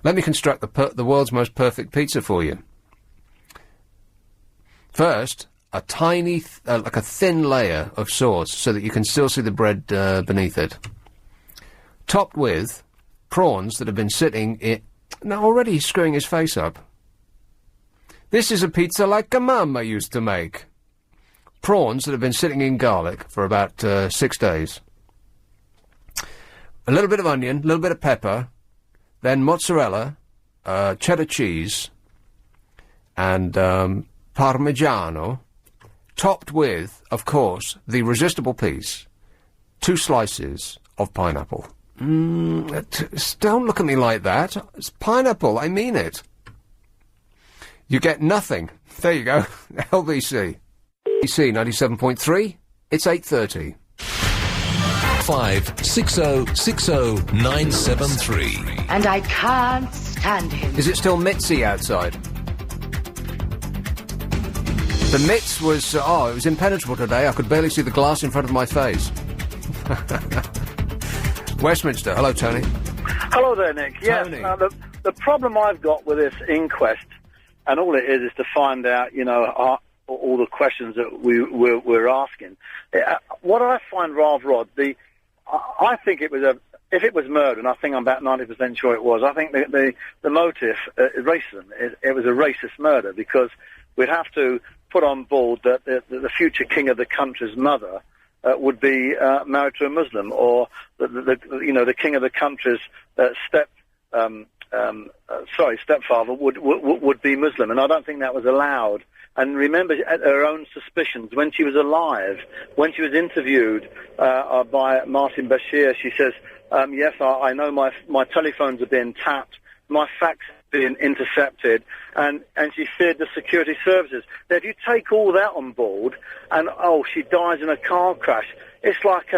Let me construct the world's most perfect pizza for you. First, a tiny, like a thin layer of sauce so that you can still see the bread beneath it. Topped with prawns that have been sitting in... Now, already he's screwing his face up. This is a pizza like a mum used to make. Prawns that have been sitting in garlic for about 6 days. A little bit of onion, a little bit of pepper... Then mozzarella, cheddar cheese, and Parmigiano, topped with, of course, the irresistible piece, 2 slices of pineapple. Don't look at me like that. It's pineapple, I mean it. You get nothing. There you go. LBC. LBC 97.3, it's 8:30. 56060 And I can't stand him. Is it still Mitzi outside? The mitts was, it was impenetrable today. I could barely see the glass in front of my face. Westminster. Hello, Tony. Hello there, Nick. Yes, Tony. The problem I've got with this inquest, and all it is to find out, all the questions that we're asking. What I find rather odd, I think it was if it was murder, and I think I'm about 90% sure it was, I think the motive, racism, it was a racist murder, because we'd have to put on board that the future king of the country's mother would be married to a Muslim, or the king of the country's stepfather would be Muslim, and I don't think that was allowed. And remember her own suspicions when she was alive, when she was interviewed by Martin Bashir. She says, "Yes, I know my telephones are being tapped, my fax being intercepted, and she feared the security services. Now, if you take all that on board, and she dies in a car crash, it's like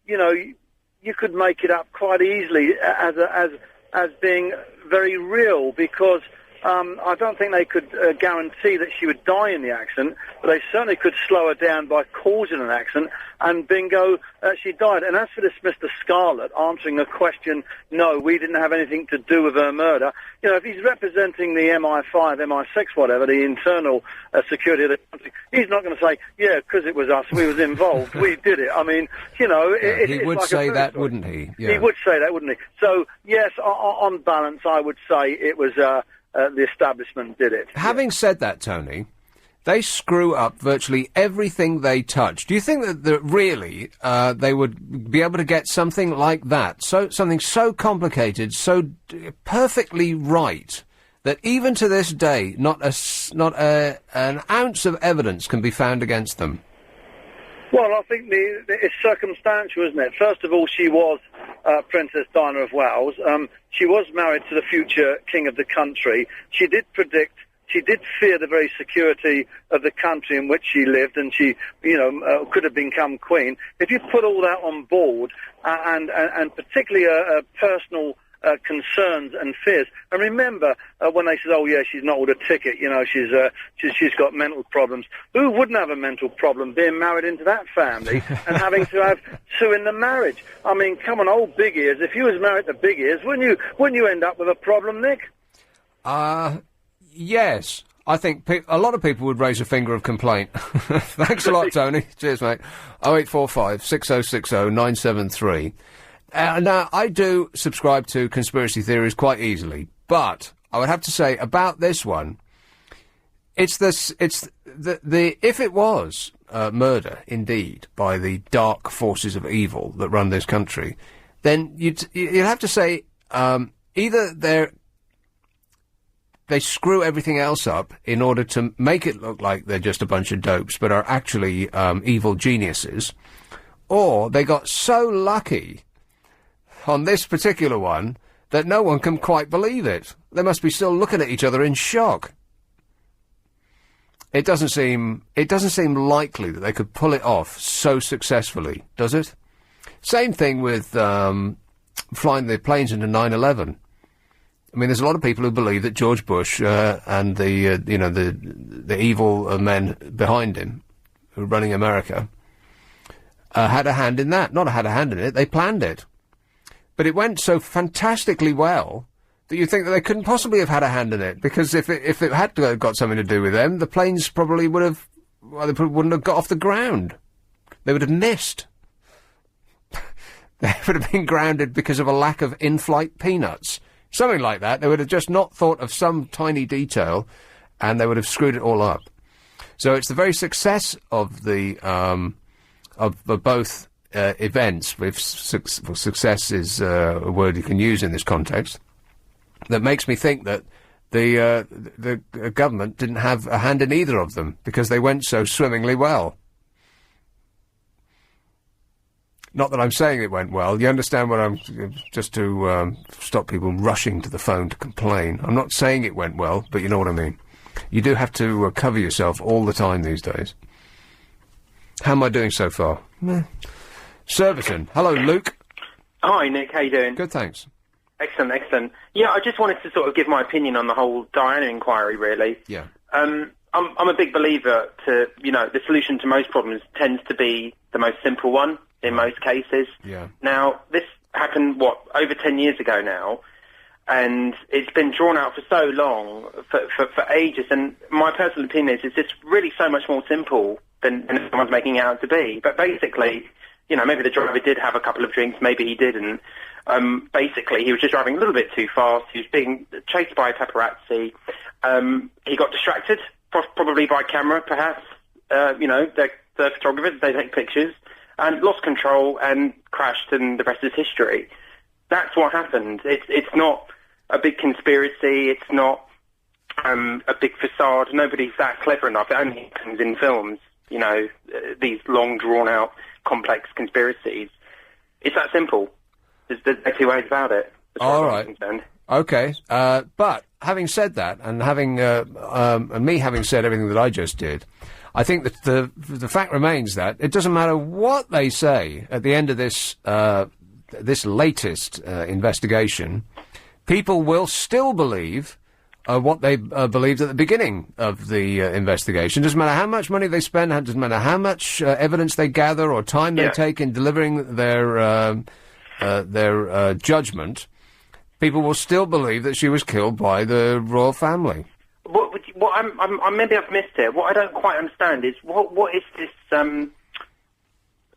you could make it up quite easily as being very real, because I don't think they could guarantee that she would die in the accident, but they certainly could slow her down by causing an accident, and bingo, she died. And as for this Mr. Scarlett answering a question, no, we didn't have anything to do with her murder. If he's representing the MI5, MI6, whatever, the internal security of the country, he's not going to say, yeah, because it was us, we was involved, we did it. I mean, he would like say that, wouldn't he? Yeah. He would say that, wouldn't he? So, yes, on balance, I would say it was... the establishment did it. Having said that, Tony, they screw up virtually everything they touch. Do you think that really they would be able to get something like that, something so complicated, so perfectly right, that even to this day, not an ounce of evidence can be found against them? Well, I think it's circumstantial, isn't it? First of all, she was Princess Diana of Wales. She was married to the future king of the country. She did fear the very security of the country in which she lived, and she, could have become queen. If you put all that on board, and particularly personal concerns and fears, and remember when they said, "Oh yeah, she's not owed a ticket," she's got mental problems. Who wouldn't have a mental problem being married into that family and having to have two in the marriage? I mean, come on, old Big Ears. If you was married to Big Ears, wouldn't you end up with a problem, Nick? Yes. I think a lot of people would raise a finger of complaint. Thanks a lot, Tony. Cheers, mate. 0845 6060 973. Now, I do subscribe to conspiracy theories quite easily, but I would have to say about this one, if it was murder, indeed, by the dark forces of evil that run this country, then you'd have to say either they screw everything else up in order to make it look like they're just a bunch of dopes, but are actually evil geniuses, or they got so lucky on this particular one that no one can quite believe it. They must be still looking at each other in shock. It doesn't seem likely that they could pull it off so successfully, does it? Same thing with flying the planes into 9/11. I mean, there's a lot of people who believe that George Bush and the evil men behind him, who are running America, had a hand in that. Not had a hand in it; they planned it. But it went so fantastically well that you think that they couldn't possibly have had a hand in it, because if it had got something to do with them, the planes probably wouldn't have got off the ground. They would have missed. They would have been grounded because of a lack of in-flight peanuts. Something like that. They would have just not thought of some tiny detail, and they would have screwed it all up. So it's the very success of the of both events, if success is a word you can use in this context, that makes me think that the government didn't have a hand in either of them, because they went so swimmingly well. Not that I'm saying it went well. You understand what I'm... Just to stop people rushing to the phone to complain. I'm not saying it went well, but you know what I mean. You do have to cover yourself all the time these days. How am I doing so far? Surbiton. Hello, Luke. Hi, Nick. How you doing? Good, thanks. Excellent, excellent. Yeah, I just wanted to sort of give my opinion on the whole Diana inquiry, really. Yeah. I'm a big believer to, the solution to most problems tends to be the most simple one in most cases. Yeah. Now, this happened, over 10 years ago now, and it's been drawn out for so long, for ages, and my personal opinion is it's just really so much more simple than someone's making it out to be. But basically, maybe the driver did have a couple of drinks, maybe he didn't. Basically, he was just driving a little bit too fast. He was being chased by a paparazzi. He got distracted, probably by camera, perhaps. The photographers, they take pictures, and lost control and crashed, and the rest is history. That's what happened. It's not a big conspiracy. It's not a big facade. Nobody's that clever enough. It only happens in films. These long, drawn-out, complex conspiracies. It's that simple. There's two ways about it. All right. Okay. But having said that, and and me having said everything that I just did, I think that the fact remains that it doesn't matter what they say at the end of this latest investigation, people will still believe what they believed at the beginning of the investigation. Doesn't matter how much money they spend, doesn't matter how much evidence they gather or time they take in delivering their judgment. People will still believe that she was killed by the royal family. Maybe I've missed it. What I don't quite understand is what is this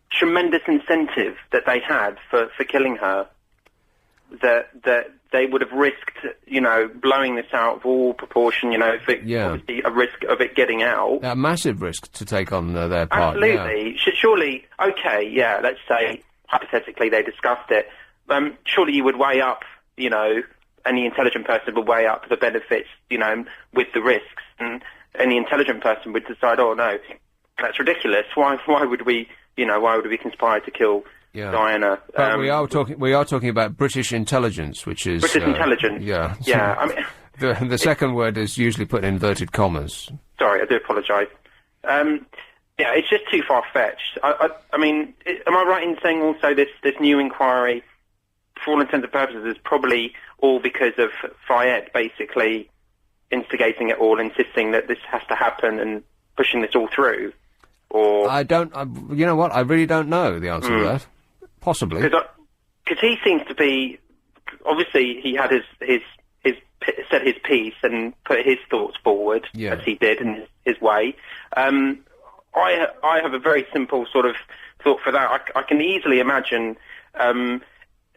tremendous incentive that they had for killing her? That they would have risked, blowing this out of all proportion, obviously a risk of it getting out. A massive risk to take on their part. Absolutely. Yeah. Surely, okay, yeah, let's say, hypothetically, they discussed it. Surely you would weigh up, any intelligent person would weigh up the benefits, with the risks. And any intelligent person would decide, oh, no, that's ridiculous. Why would we conspire to kill Diana? But we are talking about British intelligence, which is... British intelligence. Yeah. Yeah, I mean... The second word is usually put in inverted commas. Sorry, I do apologise. Yeah, it's just too far-fetched. I mean, am I right in saying also this new inquiry, for all intents and purposes, is probably all because of Fayed basically instigating it all, insisting that this has to happen and pushing this all through? Or you know what? I really don't know the answer to that. Possibly. Because he seems to be... Obviously, he had said his piece and put his thoughts forward, as he did in his way. I have a very simple sort of thought for that. I can easily imagine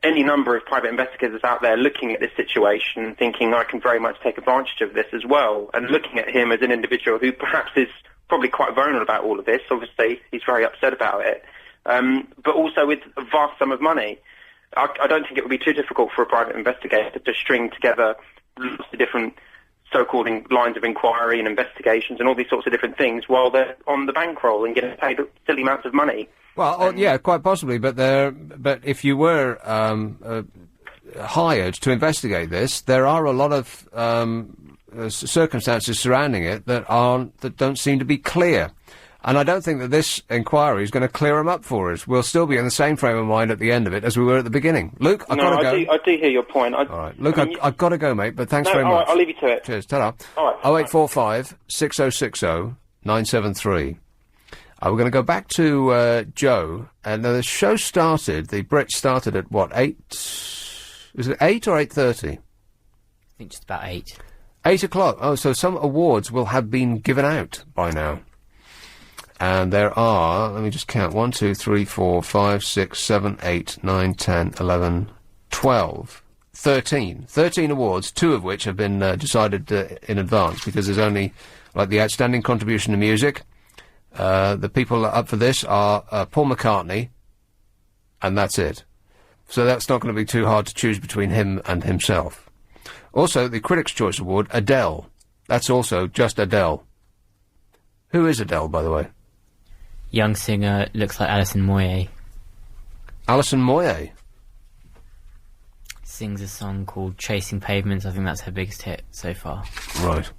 any number of private investigators out there looking at this situation and thinking, I can very much take advantage of this as well, and looking at him as an individual who perhaps is probably quite vulnerable about all of this. Obviously, he's very upset about it, but also with a vast sum of money. I don't think it would be too difficult for a private investigator to string together lots of different so-called lines of inquiry and investigations and all these sorts of different things while they're on the bankroll and getting paid silly amounts of money. Well, yeah, quite possibly, but if you were hired to investigate this, there are a lot of circumstances surrounding it that don't seem to be clear. And I don't think that this inquiry is going to clear them up for us. We'll still be in the same frame of mind at the end of it as we were at the beginning. Luke, I've got to go. I do hear your point. All right, Luke, I've got to go, mate, but thanks very much. All right, I'll leave you to it. Cheers, ta-ra. All right. 0845 6060 973. We're going to go back to Joe, and the show started, the Brit started at what, 8? Was it 8 or 8:30? I think just about 8. 8 o'clock. Oh, so some awards will have been given out by now. And there are, let me just count, 1, 2, 3, 4, 5, 6, 7, 8, 9, 10, 11, 12, 13. 13 awards, 2 of which have been decided in advance, because there's only, like, the Outstanding Contribution to Music. The people up for this are Paul McCartney, and that's it. So that's not going to be too hard to choose between him and himself. Also, the Critics' Choice Award, Adele. That's also just Adele. Who is Adele, by the way? Young singer, looks like Alison Moyet. Alison Moyet? Sings a song called Chasing Pavements. I think that's her biggest hit so far. Right.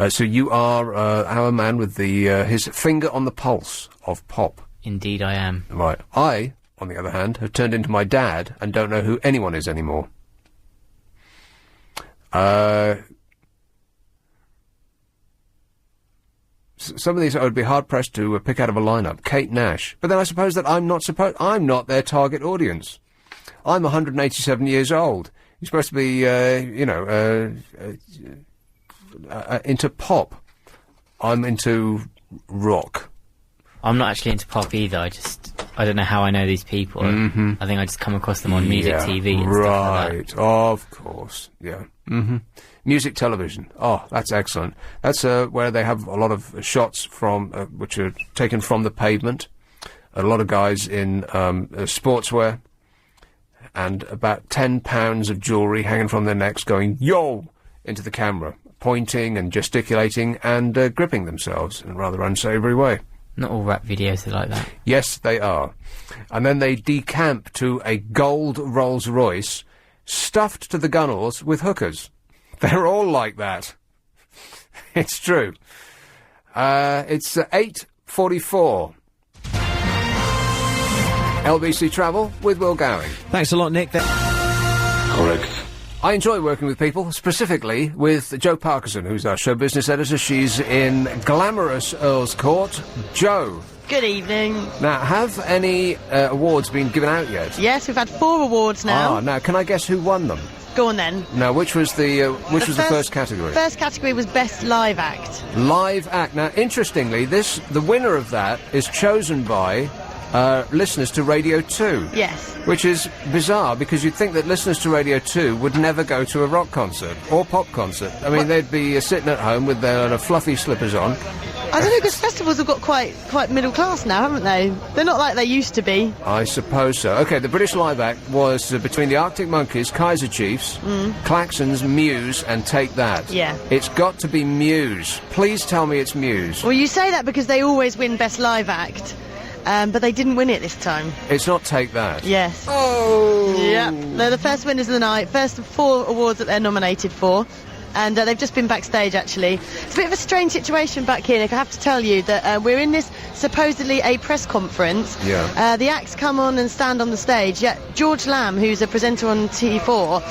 So you are our man with his finger on the pulse of pop. Indeed I am. Right. I, on the other hand, have turned into my dad and don't know who anyone is anymore. Some of these I would be hard-pressed to pick out of a lineup. Kate Nash. But then I suppose that I'm not their target audience. I'm 187 years old. You're supposed to be, into pop. I'm into rock. I'm not actually into pop either. I don't know how I know these people. Mm-hmm. I think I just come across them on music TV and right. stuff like that. Of course. Yeah. Mm-hmm. Music television. Oh, that's excellent. That's where they have a lot of shots from, which are taken from the pavement. A lot of guys in sportswear. And about 10 pounds of jewellery hanging from their necks going, yo, into the camera. Pointing and gesticulating and gripping themselves in a rather unsavoury way. Not all rap videos are like that. Yes, they are. And then they decamp to a gold Rolls-Royce stuffed to the gunnels with hookers. They're all like that. It's true. It's 8:44. LBC Travel with Will Gowing. Thanks a lot, Nick. Correct. I enjoy working with people, specifically with Jo Parkinson, who's our show business editor. She's in glamorous Earl's Court. Jo. Good evening. Now, have any awards been given out yet? Yes, we've had 4 awards now. Now, can I guess who won them? Go on then. Now, which was the first category? First category was Best Live Act. Live Act. Now, interestingly, the winner of that is chosen by listeners to Radio 2. Yes. Which is bizarre, because you'd think that listeners to Radio 2 would never go to a rock concert or pop concert. I mean, they'd be sitting at home with their fluffy slippers on. I don't know, because festivals have got quite middle class now, haven't they? They're not like they used to be. I suppose so. OK, the British Live Act was between the Arctic Monkeys, Kaiser Chiefs, Klaxons, Muse and Take That. Yeah. It's got to be Muse. Please tell me it's Muse. Well, you say that because they always win Best Live Act. But they didn't win it this time. It's not Take That. Yes. Oh! Yeah, they're the first winners of the night. First of 4 awards that they're nominated for. And they've just been backstage, actually. It's a bit of a strange situation back here, Nick. I have to tell you that we're in this supposedly a press conference. Yeah. The acts come on and stand on the stage, yet George Lamb, who's a presenter on T4,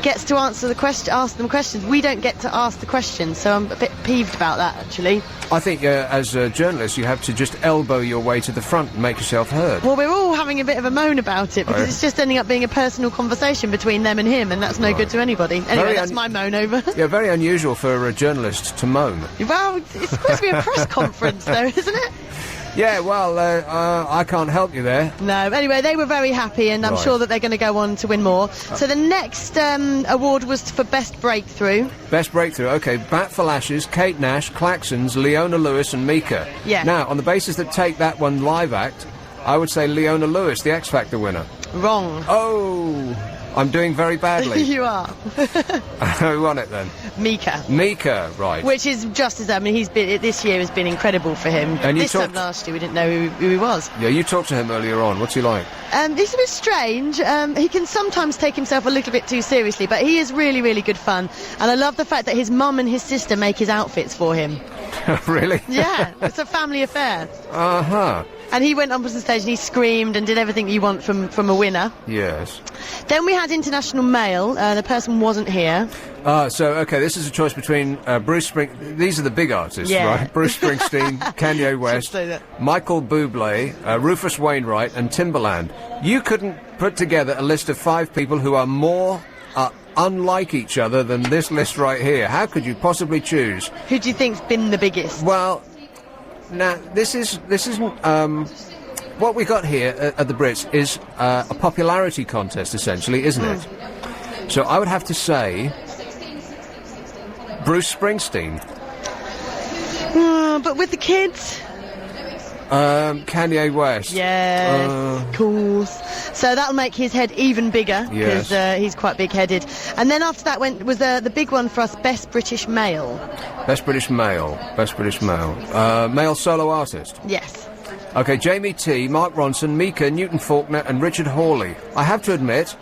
gets to ask them questions. We don't get to ask the questions, so I'm a bit peeved about that, actually. I think, as a journalist, you have to just elbow your way to the front and make yourself heard. Well, we're all having a bit of a moan about it, because it's just ending up being a personal conversation between them and him, and that's no good to anybody. Anyway, that's my moan over. Yeah, very unusual for a journalist to moan. Well, it's supposed to be a press conference, though, isn't it? Yeah, well, I can't help you there. No, anyway, they were very happy, and I'm sure that they're going to go on to win more. So the next award was for Best Breakthrough. Best Breakthrough, OK. Bat for Lashes, Kate Nash, Klaxons, Leona Lewis and Mika. Yeah. Now, on the basis that Take That one Live Act, I would say Leona Lewis, the X Factor winner. Wrong. Oh! I'm doing very badly. You are. Who won it then? Mika, right. Which is just as, this year has been incredible for him. And this time last year we didn't know who he was. Yeah, you talked to him earlier on. What's he like? He's a bit strange. He can sometimes take himself a little bit too seriously, but he is really, really good fun. And I love the fact that his mum and his sister make his outfits for him. Really? Yeah, it's a family affair. Uh-huh. And he went on the stage and he screamed and did everything you want from a winner. Yes. Then we had International Male. The person wasn't here. So, OK, this is a choice between Bruce Springsteen... These are the big artists, right? Bruce Springsteen, Kanye West, Michael Bublé, Rufus Wainwright and Timbaland. You couldn't put together a list of 5 people who are more... unlike each other than this list right here. How could you possibly choose? Who do you think's been the biggest? Well, now this isn't what we got here at the Brits is a popularity contest, essentially, isn't it? So I would have to say Bruce Springsteen. But with the kids. Kanye West. Yeah, of course. So that'll make his head even bigger, because he's quite big-headed. And then after that was the big one for us, Best British Male. Best British Male. Male solo artist. Yes. OK, Jamie T, Mark Ronson, Mika, Newton Faulkner and Richard Hawley. I have to admit,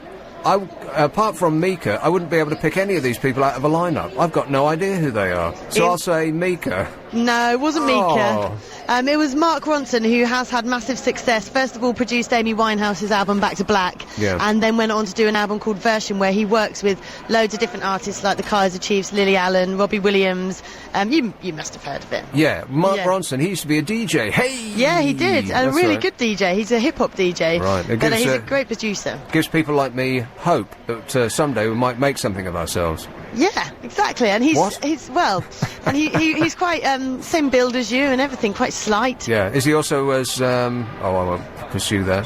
apart from Mika, I wouldn't be able to pick any of these people out of a lineup. I've got no idea who they are. So I'll say Mika. No, it wasn't Mika. It was Mark Ronson, who has had massive success. First of all, produced Amy Winehouse's album Back to Black, and then went on to do an album called Version, where he works with loads of different artists like the Kaiser Chiefs, Lily Allen, Robbie Williams. You must have heard of it. Yeah, Mark Ronson, he used to be a DJ. Hey! Yeah, he did. A really good DJ. He's a hip-hop DJ. Right. But he's a great producer. Gives people like me hope that someday we might make something of ourselves. Yeah, exactly. And he's he's quite same build as you and everything, quite slight. Yeah. Is he also as I won't pursue that.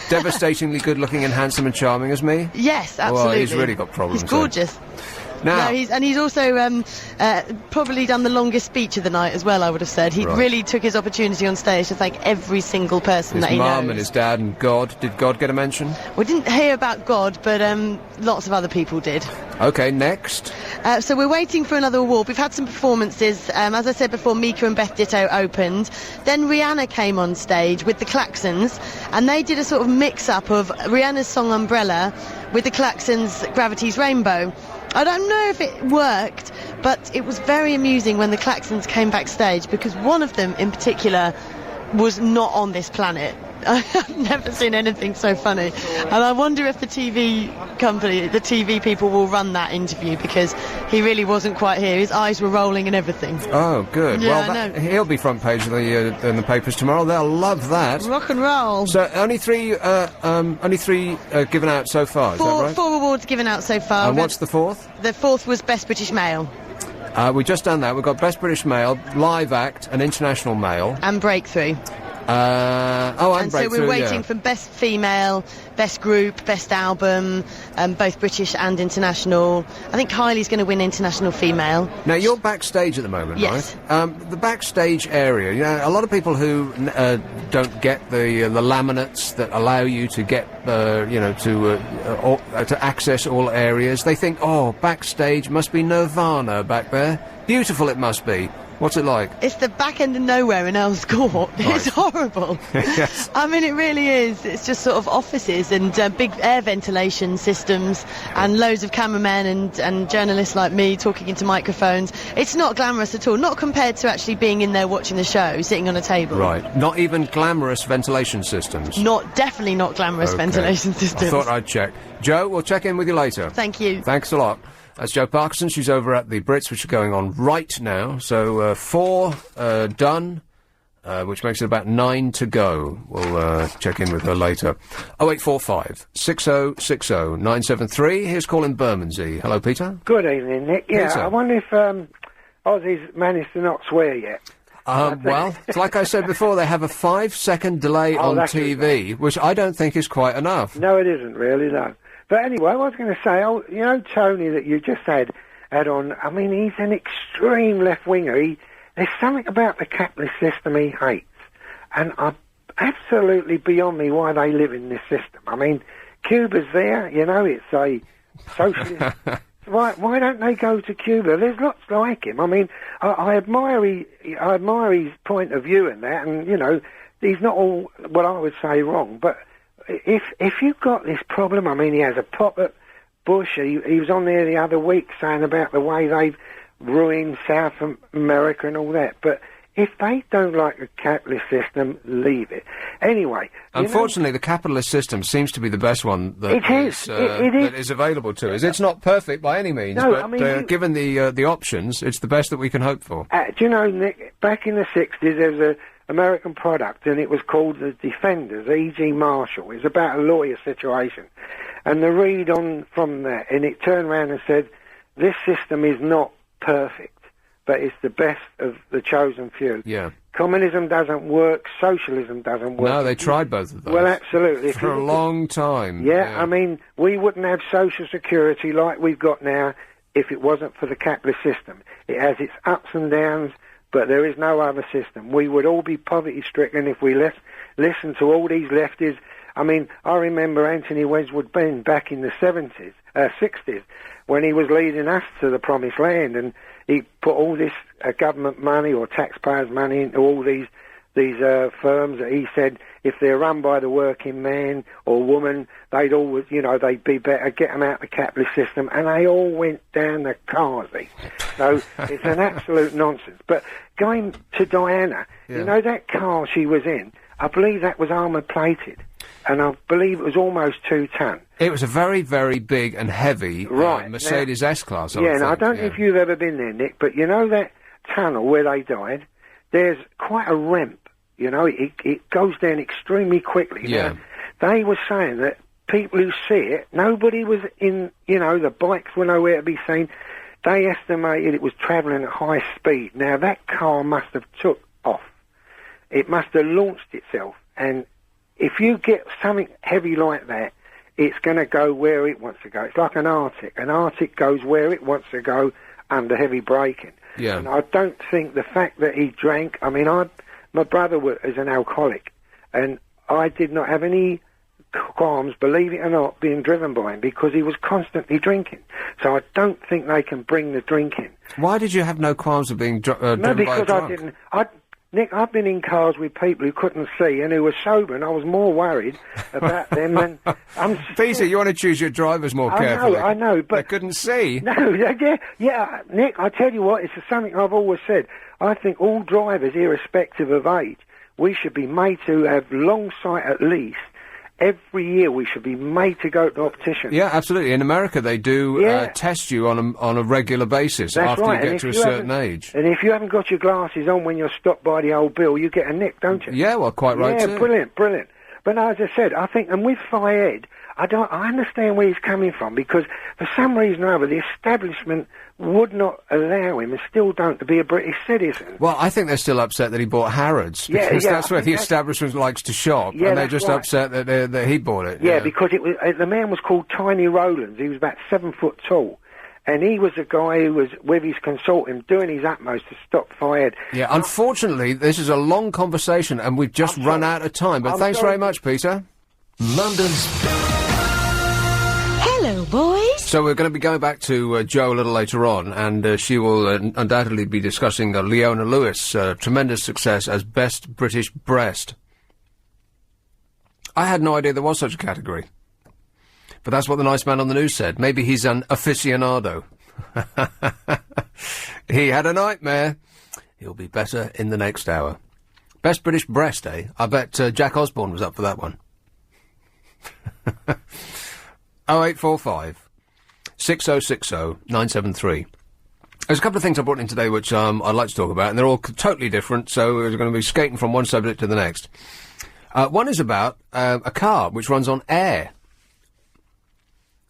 Devastatingly good-looking and handsome and charming as me? Yes, absolutely. Well, he's really got problems. He's gorgeous. Now, he's also probably done the longest speech of the night as well, I would have said. He really took his opportunity on stage to thank every single person that he knows. His mum and his dad and God. Did God get a mention? We didn't hear about God, but lots of other people did. OK, next. So we're waiting for another award. We've had some performances. As I said before, Mika and Beth Ditto opened. Then Rihanna came on stage with the Klaxons, and they did a sort of mix-up of Rihanna's song Umbrella with the Klaxons' Gravity's Rainbow. I don't know if it worked, but it was very amusing when the Claxons came backstage, because one of them in particular was not on this planet. I've never seen anything so funny. And I wonder if the TV company, the TV people will run that interview, because he really wasn't quite here. His eyes were rolling and everything. Oh, good. Yeah, well, he'll be front page of in the papers tomorrow. They'll love that. Rock and roll. So only three given out so far, is that right? Four awards given out so far. And what's the fourth? The fourth was Best British Male. We've just done that. We've got Best British Male, Live Act, and International Male. And Breakthrough. And so we're waiting for Best Female, Best Group, Best Album, both British and International. I think Kylie's going to win International Female. Now, you're backstage at the moment, yes. right? The backstage area, you know, a lot of people who don't get the laminates that allow you to get, to access all areas, they think, oh, backstage must be nirvana back there. Beautiful it must be. What's it like? It's the back end of nowhere in Earl's Court. Right. It's horrible. Yes. I mean, it really is. It's just sort of offices and big air ventilation systems and loads of cameramen and journalists like me talking into microphones. It's not glamorous at all, not compared to actually being in there watching the show, sitting on a table. Right. Not even glamorous ventilation systems? Definitely not glamorous ventilation systems. I thought I'd check. Joe, we'll check in with you later. Thank you. Thanks a lot. That's Jo Parkinson. She's over at the Brits, which are going on right now. So, 4 done, which makes it about 9 to go. We'll check in with her later. 0845 6060 973. Here's calling Bermondsey. Hello, Peter. Good evening, Nick. Yeah, Peter. I wonder if Aussies managed to not swear yet. Well, it's like I said before, they have a 5-second delay on TV, which I don't think is quite enough. No, it isn't really, no. But anyway, I was going to say, you know, Tony, that you just had on, I mean, he's an extreme left-winger. There's something about the capitalist system he hates. And I'm absolutely beyond me why they live in this system. I mean, Cuba's there, you know, it's a socialist. Why don't they go to Cuba? There's lots like him. I mean, I admire his point of view in that, and, you know, he's not all what I would say wrong, but if you've got this problem, I mean, he has a pop at Bush. He was on there the other week saying about the way they've ruined South America and all that. But if they don't like the capitalist system, leave it. Anyway, unfortunately, the capitalist system seems to be the best one that it is available to us. It's not perfect by any means, no, but I mean, given the options, it's the best that we can hope for. Do you know, Nick? Back in the 60s, there was a American product, and it was called The Defenders, E.G. Marshall. It was about a lawyer situation. And the read on from that, and it turned around and said, this system is not perfect, but it's the best of the chosen few. Yeah. Communism doesn't work, socialism doesn't work. No, they tried both of those. Well, absolutely. For a long time. Yeah, I mean, we wouldn't have social security like we've got now if it wasn't for the capitalist system. It has its ups and downs, but there is no other system. We would all be poverty-stricken if we listened to all these lefties. I mean, I remember Anthony Wedgwood Benn back in the 60s, when he was leading us to the promised land, and he put all this government money or taxpayers' money into all these firms that he said if they're run by the working man or woman, they'd always, you know, they'd be better, get them out of the capitalist system, and they all went down the Carsey. So it's an absolute nonsense. But going to Diana, you know, that car she was in, I believe that was armour-plated, and I believe it was almost 2 ton. It was a very, very big and heavy Mercedes S-Class, I don't know if you've ever been there, Nick, but you know that tunnel where they died? There's quite a ramp, you know, it goes down extremely quickly. Yeah. Now, they were saying that people who see it, nobody was in, you know, the bikes were nowhere to be seen. They estimated it was travelling at high speed. Now, that car must have took off. It must have launched itself. And if you get something heavy like that, it's going to go where it wants to go. It's like an Arctic. An Arctic goes where it wants to go under heavy braking. Yeah. And I don't think the fact that he drank... I mean, my brother is an alcoholic, and I did not have any qualms, believe it or not, being driven by him, because he was constantly drinking. So I don't think they can bring the drinking. Why did you have no qualms of being driven by a drunk? I didn't... Nick, I've been in cars with people who couldn't see and who were sober, and I was more worried about them than... Peter, you want to choose your drivers more carefully. I know, but... They couldn't see. No, yeah, Nick, I tell you what, it's something I've always said. I think all drivers, irrespective of age, we should be made to have long sight at least. Every year we should be made to go to the optician. Yeah, absolutely. In America, they do test you on a regular basis after you get to a certain age. And if you haven't got your glasses on when you're stopped by the old bill, you get a nick, don't you? Yeah, well, quite right too. Yeah, brilliant. But no, as I said, I think, and with Fayed, I understand where he's coming from, because for some reason or other, the establishment would not allow him, and still don't, to be a British citizen. Well, I think they're still upset that he bought Harrods, because that's where the establishment likes to shop, and they're just upset that he bought it. Yeah, because it was the man was called Tiny Rowlands. He was about 7 foot tall. And he was a guy who was, with his consultant, doing his utmost to stop Fayed. Yeah, unfortunately, this is a long conversation, and we've just run out of time, but thanks very much, Peter. London's... Hello, boys. So we're going to be going back to Jo a little later on, and she will undoubtedly be discussing Leona Lewis' tremendous success as Best British Breast. I had no idea there was such a category. But that's what the nice man on the news said. Maybe he's an aficionado. He had a nightmare. He'll be better in the next hour. Best British Breast, eh? I bet Jack Osborne was up for that one. 0845 6060 973. There's a couple of things I brought in today which I'd like to talk about, and they're all totally different, so we're going to be skating from one subject to the next. One is about a car which runs on air.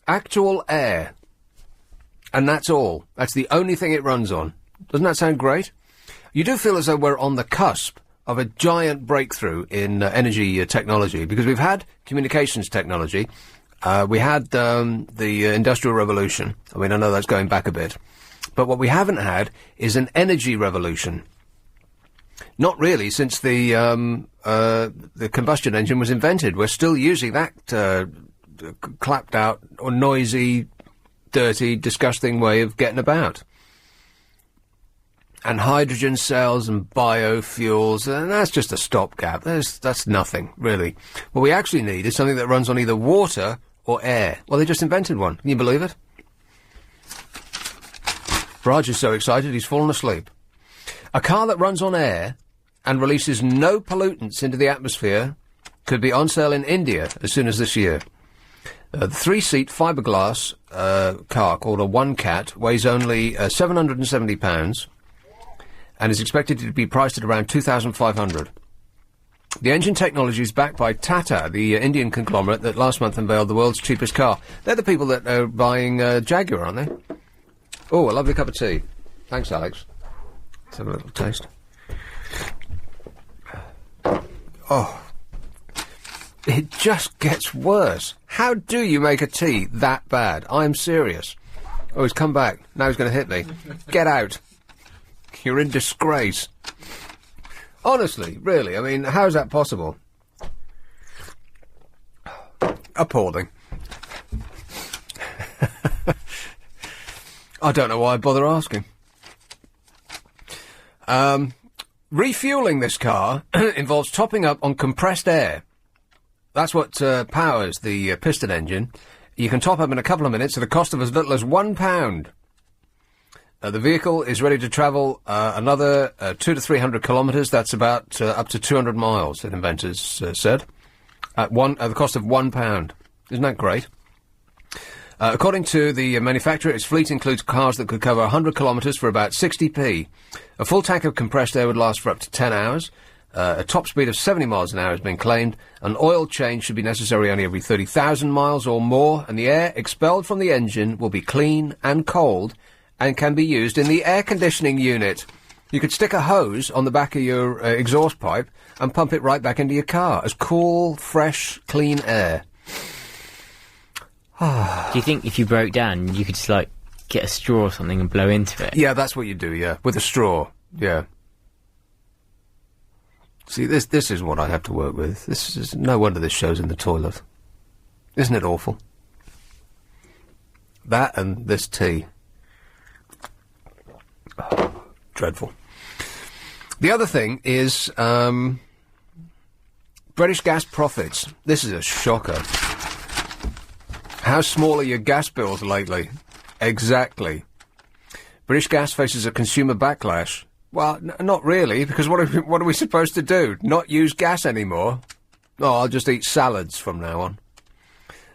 Actual air. And that's all. That's the only thing it runs on. Doesn't that sound great? You do feel as though we're on the cusp of a giant breakthrough in energy technology, because we've had communications technology, we had the Industrial Revolution. I mean, I know that's going back a bit. But what we haven't had is an energy revolution. Not really, since the combustion engine was invented. We're still using that clapped out or noisy, dirty, disgusting way of getting about. And hydrogen cells and biofuels, and that's just a stopgap. That's nothing, really. What we actually need is something that runs on either water or air. Well, they just invented one. Can you believe it? Raj is so excited he's fallen asleep. A car that runs on air and releases no pollutants into the atmosphere could be on sale in India as soon as this year. The 3-seat fiberglass car called a One Cat weighs only £770 and is expected to be priced at around $2,500. The engine technology is backed by Tata, the Indian conglomerate that last month unveiled the world's cheapest car. They're the people that are buying Jaguar, aren't they? Oh, a lovely cup of tea. Thanks, Alex. Let's have a little taste. Oh. It just gets worse. How do you make a tea that bad? I'm serious. Oh, he's come back. Now he's going to hit me. Get out. You're in disgrace. Honestly, really, I mean, how is that possible? Appalling. I don't know why I bother asking. Refuelling this car involves topping up on compressed air. That's what powers the piston engine. You can top up in a couple of minutes at a cost of as little as £1. The vehicle is ready to travel another 200 to 300 kilometres. That's about up to 200 miles, the inventors said, at the cost of £1. Isn't that great? According to the manufacturer, its fleet includes cars that could cover 100 kilometres for about 60p. A full tank of compressed air would last for up to 10 hours. A top speed of 70 miles an hour has been claimed. An oil change should be necessary only every 30,000 miles or more, and the air expelled from the engine will be clean and cold and can be used in the air conditioning unit. You could stick a hose on the back of your exhaust pipe and pump it right back into your car as cool, fresh, clean air. Do you think if you broke down, you could just, like, get a straw or something and blow into it? Yeah, that's what you do, yeah. With a straw, yeah. See, this is what I have to work with. This is no wonder this show's in the toilet. Isn't it awful? That and this tea. Oh, dreadful. The other thing is British gas profits. This is a shocker. How small are your gas bills lately? Exactly. British Gas faces a consumer backlash. Well, not really, because what are we supposed to do? Not use gas anymore? Oh, I'll just eat salads from now on.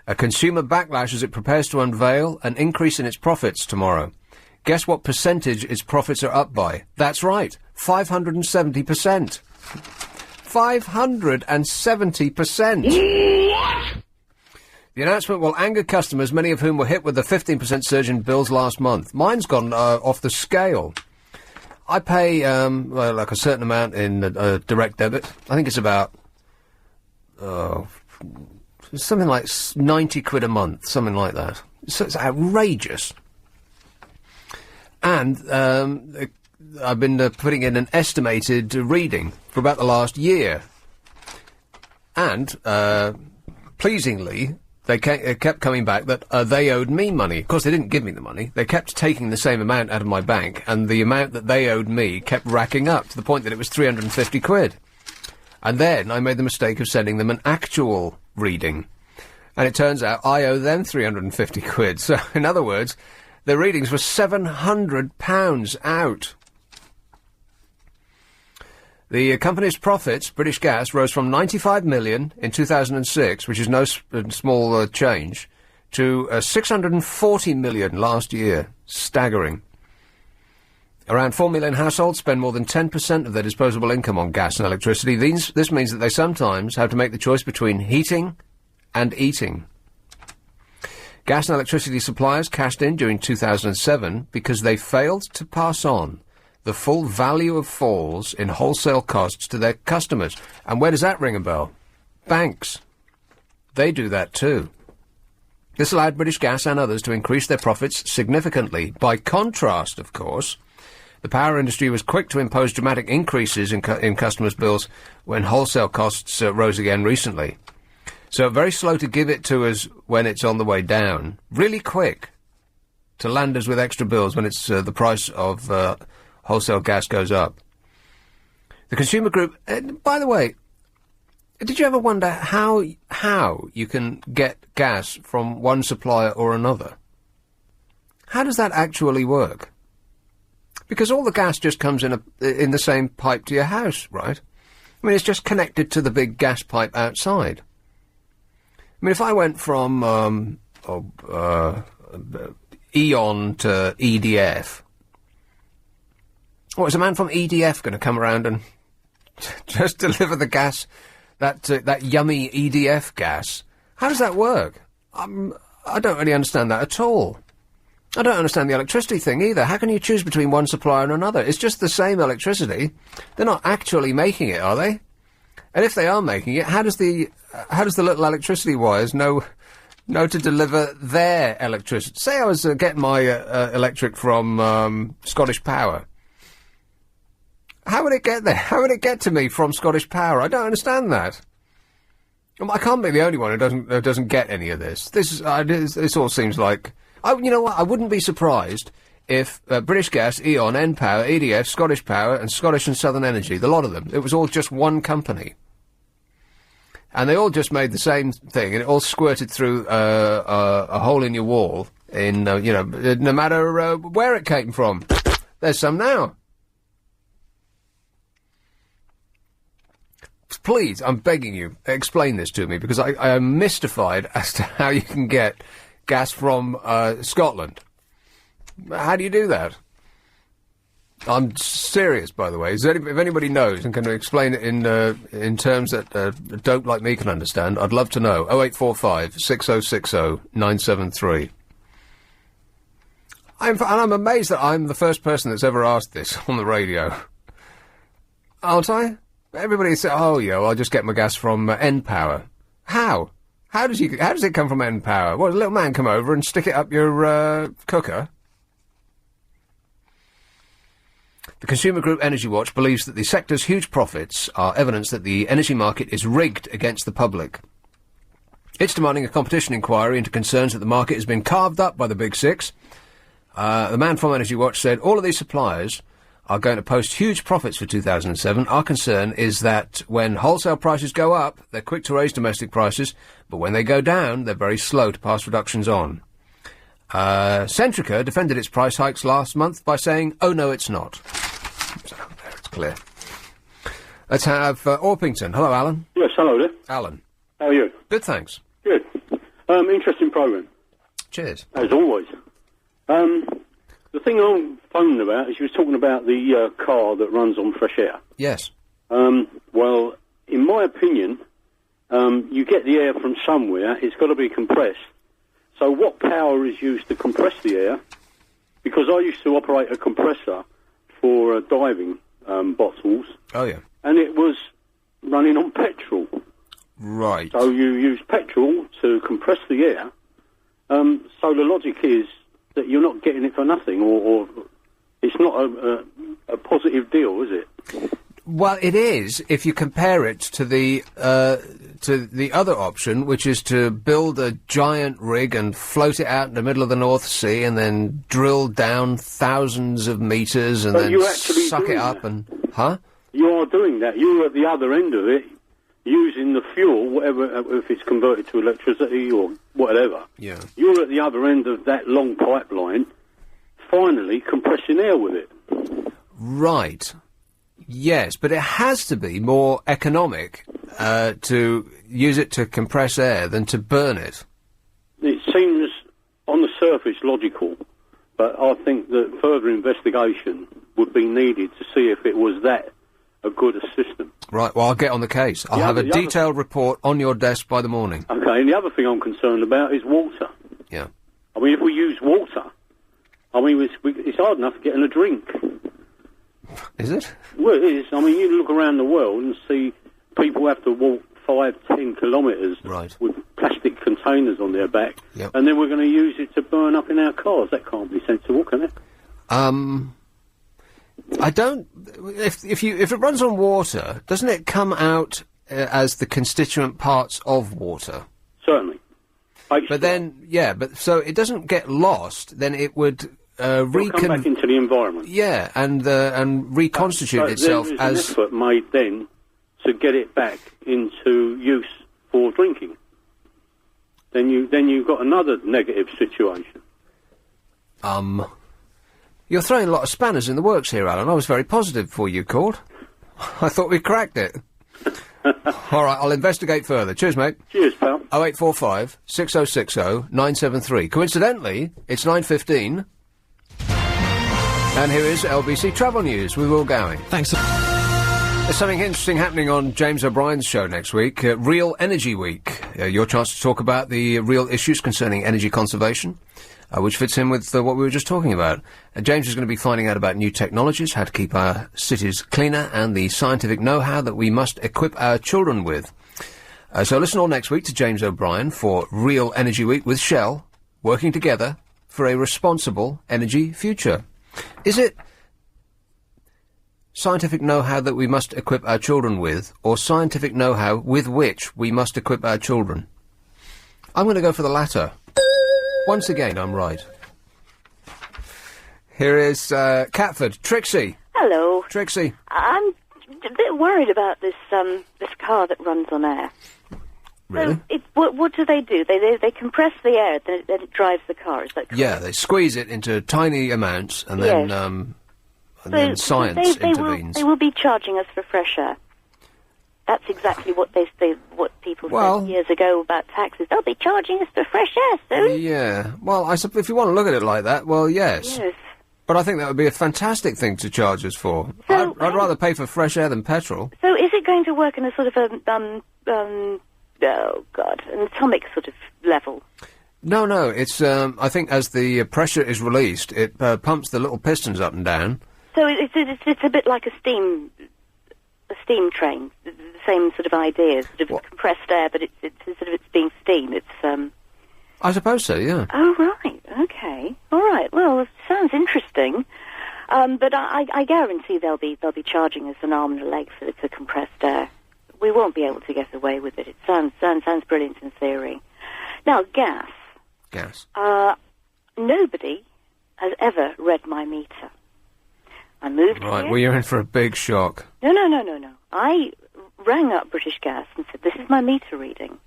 A consumer backlash as it prepares to unveil an increase in its profits tomorrow. Guess what percentage its profits are up by? That's right, 570%. 570%! What? The announcement will anger customers, many of whom were hit with a 15% surge in bills last month. Mine's gone off the scale. I pay, like a certain amount in direct debit. I think it's about, something like 90 quid a month, something like that. So it's outrageous. And I've been putting in an estimated reading for about the last year. And, pleasingly, they kept coming back that they owed me money. Of course, they didn't give me the money. They kept taking the same amount out of my bank, and the amount that they owed me kept racking up to the point that it was 350 quid. And then I made the mistake of sending them an actual reading. And it turns out I owe them 350 quid. So, in other words, their readings were £700 out. The company's profits, British Gas, rose from 95 million in 2006, which is no small change, to 640 million last year. Staggering. Around 4 million households spend more than 10% of their disposable income on gas and electricity. This means that they sometimes have to make the choice between heating and eating. Gas and electricity suppliers cashed in during 2007 because they failed to pass on the full value of falls in wholesale costs to their customers. And where does that ring a bell? Banks. They do that too. This allowed British Gas and others to increase their profits significantly. By contrast, of course, the power industry was quick to impose dramatic increases in customers' bills when wholesale costs rose again recently. So very slow to give it to us when it's on the way down. Really quick to land us with extra bills when it's the price of wholesale gas goes up. The consumer group... by the way, did you ever wonder how you can get gas from one supplier or another? How does that actually work? Because all the gas just comes in the same pipe to your house, right? I mean, it's just connected to the big gas pipe outside. I mean, if I went from Eon to EDF... is a man from EDF going to come around and just deliver the gas, that yummy EDF gas? How does that work? I don't really understand that at all. I don't understand the electricity thing either. How can you choose between one supplier and another? It's just the same electricity. They're not actually making it, are they? And if they are making it, how does the little electricity wires know to deliver their electricity? Say I was getting my electric from Scottish Power. How would it get there? How would it get to me from Scottish Power? I don't understand that. I can't be the only one who doesn't get any of this. This all seems like... you know what? I wouldn't be surprised if British Gas, Eon, Npower, EDF, Scottish Power, and Scottish and Southern Energy, the lot of them, it was all just one company. And they all just made the same thing, and it all squirted through a hole in your wall, no matter where it came from. There's some now. Please, I'm begging you, explain this to me, because I am mystified as to how you can get gas from Scotland. How do you do that? I'm serious, by the way. If anybody knows and can explain it in terms that a dope like me can understand, I'd love to know. 0845 6060 973. I'm amazed that I'm the first person that's ever asked this on the radio. Aren't I? Everybody says, oh, yeah, well, I'll just get my gas from Npower. How? How does it come from Npower? Well, does a little man come over and stick it up your cooker? The consumer group Energy Watch believes that the sector's huge profits are evidence that the energy market is rigged against the public. It's demanding a competition inquiry into concerns that the market has been carved up by the Big Six. The man from Energy Watch said all of these suppliers are going to post huge profits for 2007. Our concern is that when wholesale prices go up, they're quick to raise domestic prices, but when they go down, they're very slow to pass reductions on. Centrica defended its price hikes last month by saying, oh no, it's not. So, there, it's clear. Let's have Orpington. Hello, Alan. Yes, hello there. Alan. How are you? Good, thanks. Good. Interesting programme. Cheers. As always. The thing I'm phoning about is you was talking about the car that runs on fresh air. Yes. Well, in my opinion, you get the air from somewhere. It's got to be compressed. So what power is used to compress the air? Because I used to operate a compressor for diving bottles. Oh, yeah. And it was running on petrol. Right. So you use petrol to compress the air. So the logic is that you're not getting it for nothing, or it's not a positive deal, is it? Well, it is if you compare it to the other option, which is to build a giant rig and float it out in the middle of the North Sea and then drill down thousands of metres and then suck it up and... Huh? You are doing that. You're at the other end of it, using the fuel, whatever, if it's converted to electricity or whatever. Yeah. You're at the other end of that long pipeline, finally compressing air with it. Right. Yes, but it has to be more economic to use it to compress air than to burn it. It seems, on the surface, logical, but I think that further investigation would be needed to see if it was that a good a system. Right, well, I'll get on the case. I'll have a detailed report on your desk by the morning. Okay, and the other thing I'm concerned about is water. Yeah. I mean, if we use water, I mean, it's hard enough getting a drink. Is it? Well, it is. I mean, you look around the world and see people have to walk 5-10 kilometres with plastic containers on their back, and then we're going to use it to burn up in our cars. That can't be sensible, can it? I don't... If it runs on water, doesn't it come out as the constituent parts of water? Certainly. But then, yeah, but so it doesn't get lost, then it would... come back into the environment. Yeah, and reconstitute itself there's as... an effort made then to get it back into use for drinking. Then you've got another negative situation. You're throwing a lot of spanners in the works here, Alan. I was very positive before you called. I thought we cracked it. All right, I'll investigate further. Cheers, mate. Cheers, pal. 0845 6060 973. Coincidentally, it's 9:15. And here is LBC Travel News with Will Gowing. Thanks. There's something interesting happening on James O'Brien's show next week, Real Energy Week. Your chance to talk about the real issues concerning energy conservation, which fits in with what we were just talking about. James is going to be finding out about new technologies, how to keep our cities cleaner, and the scientific know-how that we must equip our children with. So listen all next week to James O'Brien for Real Energy Week with Shell, working together for a responsible energy future. Is it scientific know-how that we must equip our children with, or scientific know-how with which we must equip our children? I'm going to go for the latter. Once again, I'm right. Here is Catford. Trixie. Hello. Trixie. I'm a bit worried about this this car that runs on air. Really? So what do? They compress the air, then it drives the car. Is that correct? Yeah, they squeeze it into tiny amounts, and then science intervenes. They will be charging us for fresh air. That's exactly what people said years ago about taxes. They'll be charging us for fresh air soon. Yeah. Well, if you want to look at it like that, well, yes. Yes. But I think that would be a fantastic thing to charge us for. So, I'd rather pay for fresh air than petrol. So is it going to work in a sort of an atomic sort of level? No, it's, I think as the pressure is released, it pumps the little pistons up and down. So it's a bit like a steam train, the same sort of idea, sort of compressed air, but it's being steam. It's I suppose so, yeah. Oh right, okay, all right. Well, it sounds interesting, but I guarantee they'll be charging us an arm and a leg for compressed air. We won't be able to get away with it. It sounds brilliant in theory. Now, gas. Gas. Nobody has ever read my meter. I moved Right, here. well, you're in for a big shock. No. I rang up British Gas and said, this is my meter reading.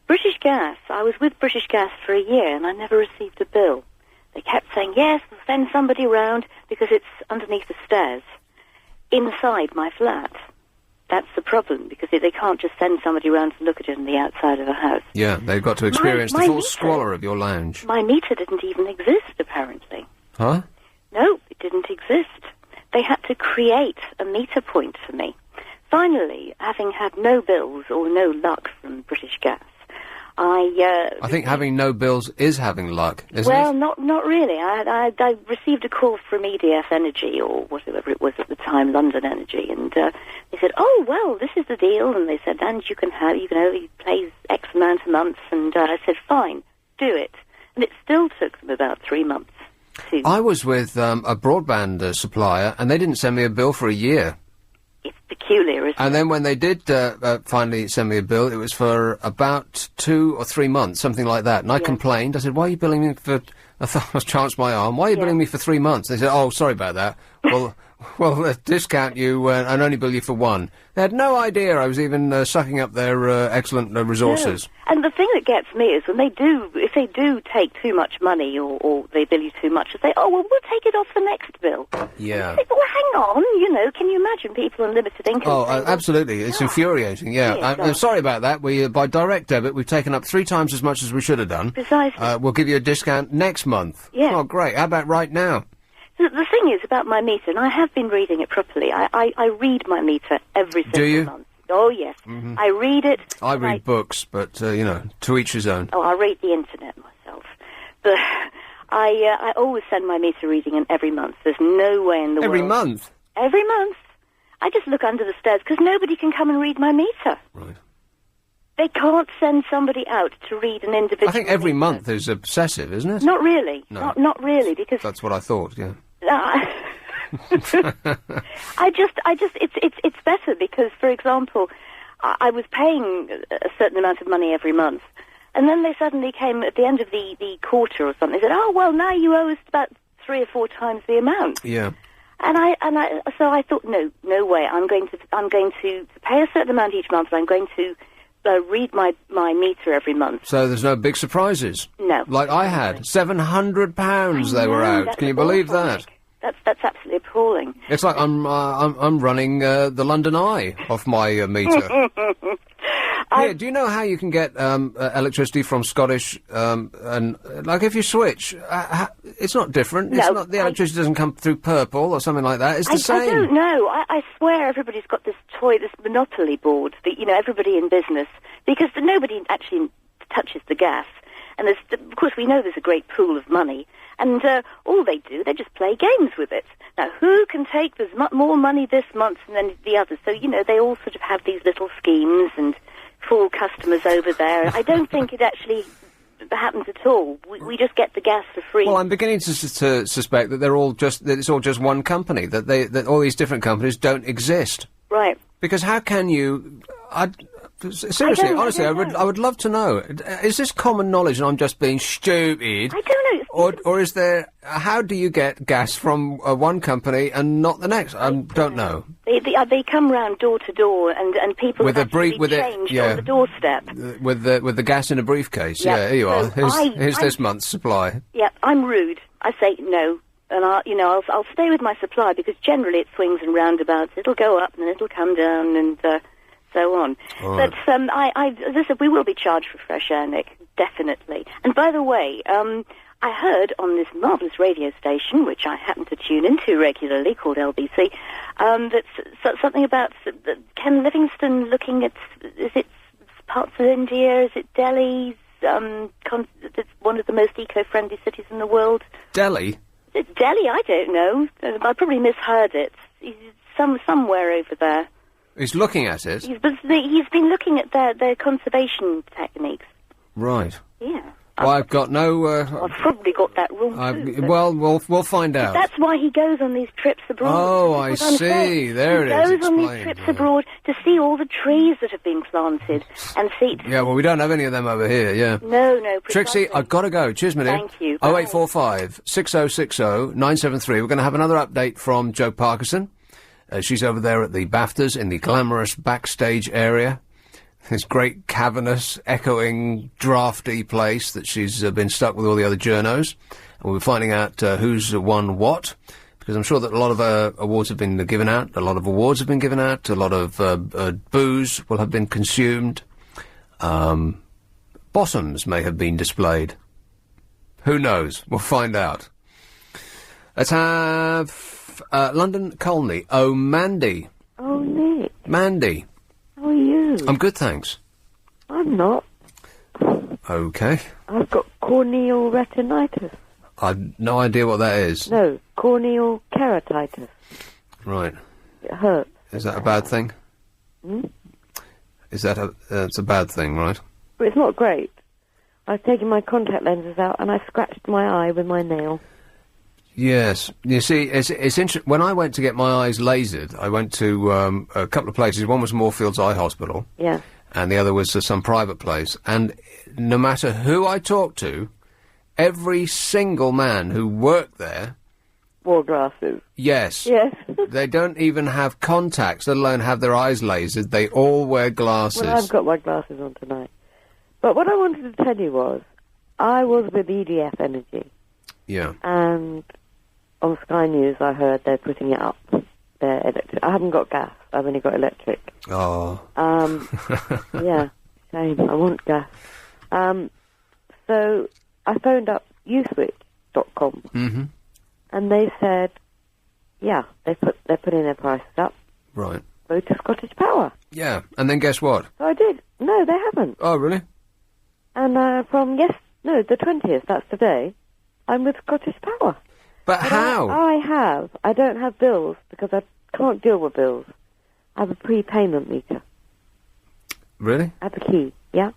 British Gas, I was with British Gas for a year and I never received a bill. They kept saying, yes, we'll send somebody round because it's underneath the stairs, inside my flat. That's the problem, because they can't just send somebody round to look at it on the outside of a house. Yeah, they've got to experience my the full meter- squalor of your lounge. My meter didn't even exist, apparently. Huh? No, it didn't exist. They had to create a meter point for me. Finally, having had no bills or no luck from British Gas, I think having no bills is having luck, isn't well, it? not really. I received a call from EDF Energy, or whatever it was at the time, London Energy, and they said, "Oh, well, this is the deal." And they said, "And you can pay X amount a month." And I said, "Fine, do it." And it still took them about 3 months. I was with a broadband supplier, and they didn't send me a bill for a year. Peculiar, isn't And then when they did finally send me a bill, it was for about 2 or 3 months, something like that. And I complained. I said, "Why are you billing me for..." I thought I was chanced my arm. "Why are you billing me for 3 months?" They said, "Oh, sorry about that. We'll discount you and only bill you for 1. They had no idea I was even sucking up their excellent resources. No. And the thing that gets me is when if they do take too much money or they bill you too much, they say, "Oh, well, we'll take it off the next bill." Yeah. Well, hang on, can you imagine people on limited income? Oh, saying, absolutely. It's infuriating, yeah. I'm sorry about that. By direct debit, we've taken up 3 times as much as we should have done. Precisely. We'll give you a discount next month. Yeah. Oh, great. How about right now? The thing is about my meter, and I have been reading it properly. I read my meter every single month. Oh, yes. Mm-hmm. I read it. I read books, but, to each his own. Oh, I read the internet myself. But I always send my meter reading in every month. There's no way in the world. Every month? Every month. I just look under the stairs because nobody can come and read my meter. Right. They can't send somebody out to read an individual I think every meter. month is obsessive, isn't it? Not really. No. Not really, because... That's what I thought, yeah. It's better because, for example, I was paying a certain amount of money every month, and then they suddenly came at the end of the quarter or something. They said, "Oh, well, now you owe us about 3 or 4 times the amount." Yeah. So I thought, no way. I'm going to pay a certain amount each month. And I'm going to read my meter every month. So there's no big surprises? No. Like I had. £700 they were out. Can you believe that? That's absolutely appalling. It's like I'm running the London Eye off my meter. Yeah, do you know how you can get electricity from Scottish and like if you switch, it's not different. It's not the electricity doesn't come through purple or something like that. It's the same. I don't know. I swear everybody's got this monopoly board that everybody in business, because nobody actually touches the gas, and of course we know there's a great pool of money. And all they do, they just play games with it. Now, who can take more money this month than the others? So, they all sort of have these little schemes and fool customers over there. I don't think it actually happens at all. We just get the gas for free. Well, I'm beginning to suspect that that it's all just one company, that all these different companies don't exist. Right. Because how can you... Seriously, honestly, I would love to know. Is this common knowledge and I'm just being stupid? I don't know. Or is there... How do you get gas from one company and not the next? I don't know. They come round door to door and people with changed on the doorstep. With the gas in a briefcase. Yeah, here you are. Here's this month's supply. Yeah, I'm rude. I say no. And I'll stay with my supply because generally it swings and roundabouts. It'll go up and then it'll come down and... so on. Right. But as I said, we will be charged for fresh air, Nick, definitely. And by the way, I heard on this marvellous radio station, which I happen to tune into regularly, called LBC, that's something about Ken Livingstone looking at, is it parts of India, is it Delhi, it's one of the most eco-friendly cities in the world. Delhi? Delhi, I don't know. I probably misheard it. He's somewhere over there. He's looking at it? He's been looking at their conservation techniques. Right. Yeah. Well, I've got no... I've probably got that wrong too. Well, we'll find out. That's why he goes on these trips abroad. Oh, I That's what I'm see. saying. There it is. He goes on these Explained, trips yeah. abroad to see all the trees that have been planted and see... Yeah, well, we don't have any of them over here, yeah. No, Trixie, precisely. I've got to go. Cheers, my dear. Thank you. 0845 6060 973. We're going to have another update from Jo Parkinson. She's over there at the BAFTAs in the glamorous backstage area. This great, cavernous, echoing, drafty place that she's been stuck with all the other journos. And we're finding out who's won what, because I'm sure that a lot of awards have been given out, a lot of awards have been given out, a lot of booze will have been consumed. Bottoms may have been displayed. Who knows? We'll find out. Let's have London Colney. Oh, Mandy. Oh, Nick. Mandy. How are you? I'm good, thanks. I'm not. Okay. I've got corneal retinitis. I've no idea what that is. No, corneal keratitis. Right. It hurts. Is that a bad thing? Hmm? Is that it's a bad thing, right? But it's not great. I've taken my contact lenses out and I scratched my eye with my nail. Yes. You see, it's interesting. When I went to get my eyes lasered, I went to a couple of places. One was Moorfields Eye Hospital. Yeah. And the other was some private place. And no matter who I talked to, every single man who worked there... Wore glasses. Yes. Yes. They don't even have contacts, let alone have their eyes lasered. They all wear glasses. Well, I've got my glasses on tonight. But what I wanted to tell you was, I was with EDF Energy. Yeah. And on Sky News I heard they're putting it up. Their electric. I haven't got gas. I've only got electric. Oh. Yeah. Shame. I want gas. So I phoned up uswitch.com. Mm-hmm. And they said, yeah, they're putting their prices up. Right. Go to Scottish Power. Yeah. And then guess what? So I did. No, they haven't. Oh, really? And the 20th, that's today, I'm with Scottish Power. But how? I don't have bills because I can't deal with bills. I have a prepayment meter. Really? I have a key, yeah?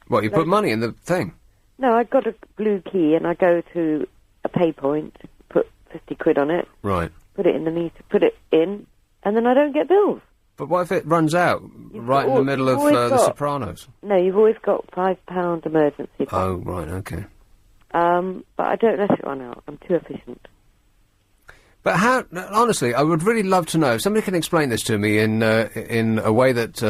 What, you put money in the thing? No, I got a blue key and I go to a pay point, put 50 quid on it. Right. Put it in the meter, put it in, and then I don't get bills. But what if it runs out right in the middle of The Sopranos? No, you've always got £5 emergency. Oh, right, okay. But I don't let it run out. I'm too efficient. But how? Honestly, I would really love to know. If somebody can explain this to me in a way that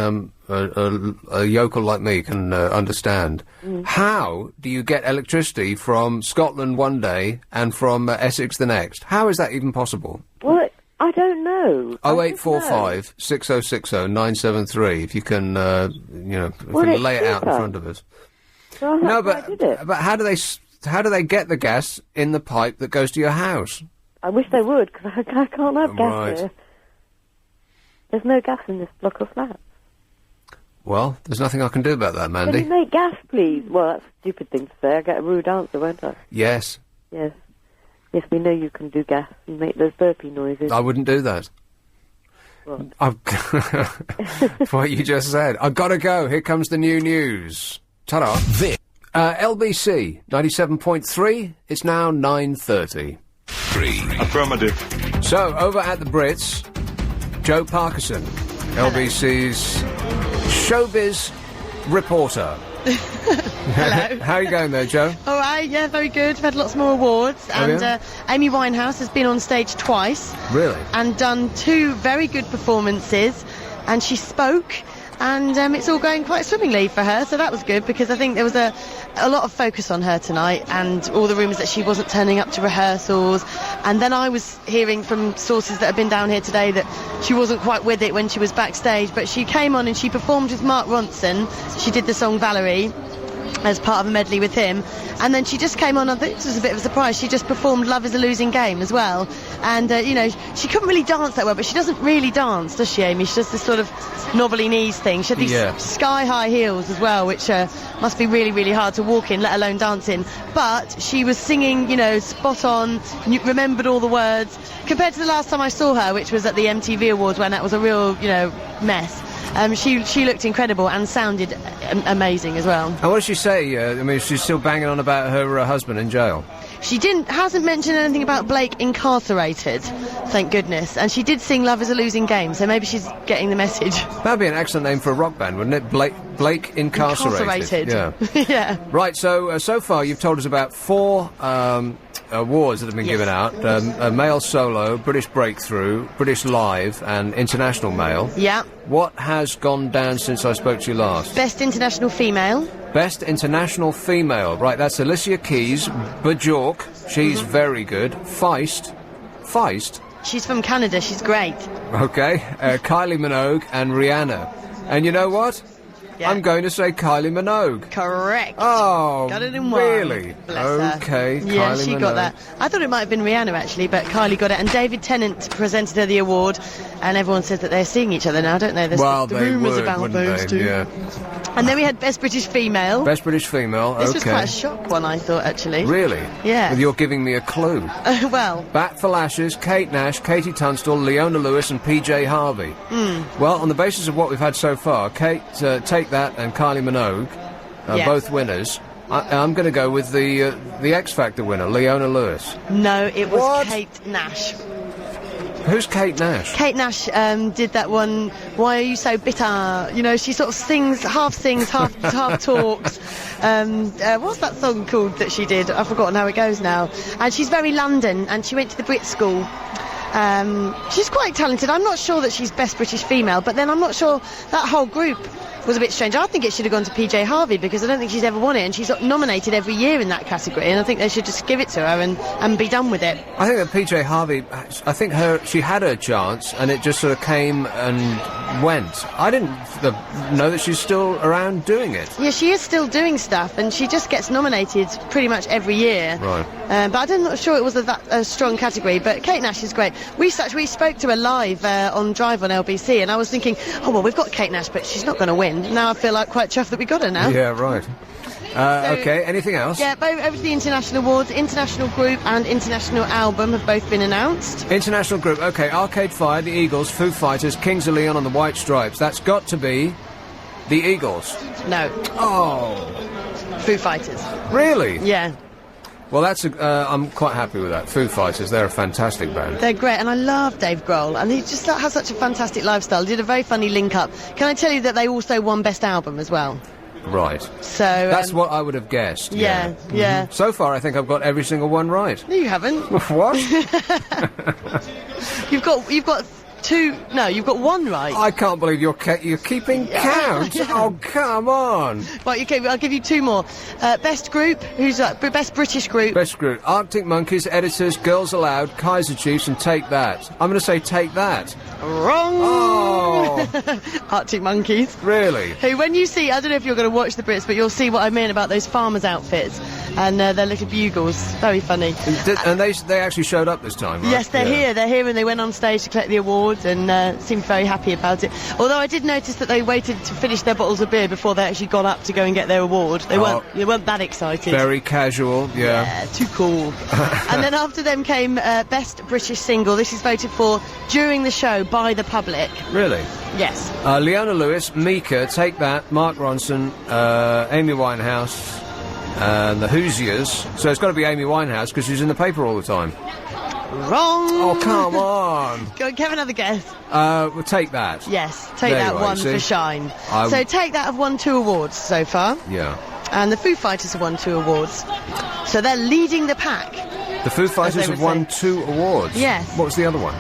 a yokel like me can understand. Mm. How do you get electricity from Scotland one day and from Essex the next? How is that even possible? Well, I don't know. 0845 6060 973. If you can, lay it out in front of us. So but how do they get the gas in the pipe that goes to your house? I wish they would, because I can't have gas Right. here. There's no gas in this block of flats. Well, there's nothing I can do about that, Can Mandy. you make gas, please? Well, that's a stupid thing to say. I get a rude answer, won't I? Yes. Yes. Yes, we know you can do gas. You make those burpee noises. I wouldn't do that. What you just said. I've got to go. Here comes the new news. Ta-da. LBC 97.3. It's now 9:30. Affirmative. So, over at the Brits, Jo Parkinson, LBC's showbiz reporter. Hello. How are you going there, Jo? All right, yeah, very good. We've had lots more awards. Oh, and yeah? Amy Winehouse has been on stage twice. Really? And done 2 very good performances. And she spoke. And it's all going quite swimmingly for her. So that was good, because I think there was a lot of focus on her tonight, and all the rumours that she wasn't turning up to rehearsals. And then I was hearing from sources that have been down here today that she wasn't quite with it when she was backstage. But she came on and she performed with Mark Ronson. She did the song Valerie as part of a medley with him, and then she just came on. I think this was a bit of a surprise. She just performed Love Is a Losing Game as well, and she couldn't really dance that well, but she doesn't really dance, does she, Amy? She does this sort of knobbly knees thing. She had these sky high heels as well, which must be really, really hard to walk in, let alone dance in. But she was singing, spot on, remembered all the words, compared to the last time I saw her, which was at the MTV Awards, when that was a real, mess. She looked incredible and sounded amazing as well. And what did she say? I mean, she's still banging on about her husband in jail. She hasn't mentioned anything about Blake incarcerated, thank goodness. And she did sing Love is a Losing Game, so maybe she's getting the message. That'd be an excellent name for a rock band, wouldn't it? Blake Incarcerated. Yeah. Yeah. Right, so far you've told us about 4 awards that have been given out. A male solo, British Breakthrough, British Live, and International Male. Yeah. What has gone down since I spoke to you last? Best International Female. Best International Female. Right, that's Alicia Keys, Bajork. She's very good. Feist. She's from Canada. She's great. Okay. Kylie Minogue and Rihanna. And you know what? Yeah. I'm going to say Kylie Minogue. Correct. Oh, got it in one. Really? Bless okay, her. Yeah, Kylie she Minogue. got that. I thought it might have been Rihanna actually, but Kylie got it. And David Tennant presented her the award, and everyone says that they're seeing each other now, don't they? There's Well, the they rumours would, about wouldn't those they? two. Yeah. And then we had Best British Female. Best British Female. This okay. was quite a shock one, I thought, actually. Really? Yeah. Well, you're giving me a clue. Well. Bat for Lashes, Kate Nash, Katie Tunstall, Leona Lewis, and PJ Harvey. Well, on the basis of what we've had so far, Kate, Take That, and Kylie Minogue, both winners. I'm going to go with the X Factor winner, Leona Lewis. No, it was What? Kate Nash. Who's Kate Nash? Kate Nash did that one, Why Are You So Bitter? You know, she sort of half sings, half talks. What's that song called that she did? I've forgotten how it goes now. And she's very London, and she went to the Brit School. She's quite talented. I'm not sure that she's Best British Female, but then I'm not sure that whole group was a bit strange. I think it should have gone to PJ Harvey because I don't think she's ever won it, and she's nominated every year in that category, and I think they should just give it to her and be done with it. I think that PJ Harvey, she had her chance, and it just sort of came and went. I didn't know that she's still around doing it. Yeah, she is still doing stuff, and she just gets nominated pretty much every year. Right. But I'm not sure it was a strong category, but Kate Nash is great. We spoke to her live on Drive on LBC, and I was thinking, oh, well, we've got Kate Nash, but she's not going to win. Now I feel like quite chuffed that we got her now. Yeah, right. Okay, anything else? Yeah, over to the International Awards. International Group and International Album have both been announced. International Group, okay, Arcade Fire, the Eagles, Foo Fighters, Kings of Leon and the White Stripes. That's got to be the Eagles. No. Oh. Foo Fighters. Really? Yeah. Well, I'm quite happy with that. Foo Fighters, they're a fantastic band. They're great, and I love Dave Grohl, and he just has such a fantastic lifestyle. He did a very funny link-up. Can I tell you that they also won Best Album as well? Right. So that's what I would have guessed. Yeah, yeah. So far, I think I've got every single one right. No, you haven't. What? You've got two. No, you've got one right. I can't believe you're keeping count. Yeah. Oh, come on. Right, okay, I'll give you two more. Best Group. Who's Best British Group? Best Group. Arctic Monkeys, Editors, Girls Aloud, Kaiser Chiefs, and Take That. I'm going to say Take That. Wrong. Oh. Arctic Monkeys. Really? Who, when you see, I don't know if you're going to watch the Brits, but you'll see what I mean about those farmers' outfits and their little bugles. Very funny. And they actually showed up this time, right? Yes, they're here. They're here, and they went on stage to collect the awards and seemed very happy about it. Although I did notice that they waited to finish their bottles of beer before they actually got up to go and get their award. They weren't that excited. Very casual, yeah. Yeah, too cool. And then after them came Best British Single. This is voted for during the show by the public. Really? Yes. Leona Lewis, Mika, Take That, Mark Ronson, Amy Winehouse, the Hoosiers. So it's got to be Amy Winehouse because she's in the paper all the time. Wrong. Oh, come on. Go and have another guess. We'll Take That. Yes, Take There That you are, one you see. for Shine. So Take That have won 2 awards so far. Yeah. And the Foo Fighters have won 2 awards. So they're leading the pack. The Foo Fighters have won 2 awards? Yes. What was the other one?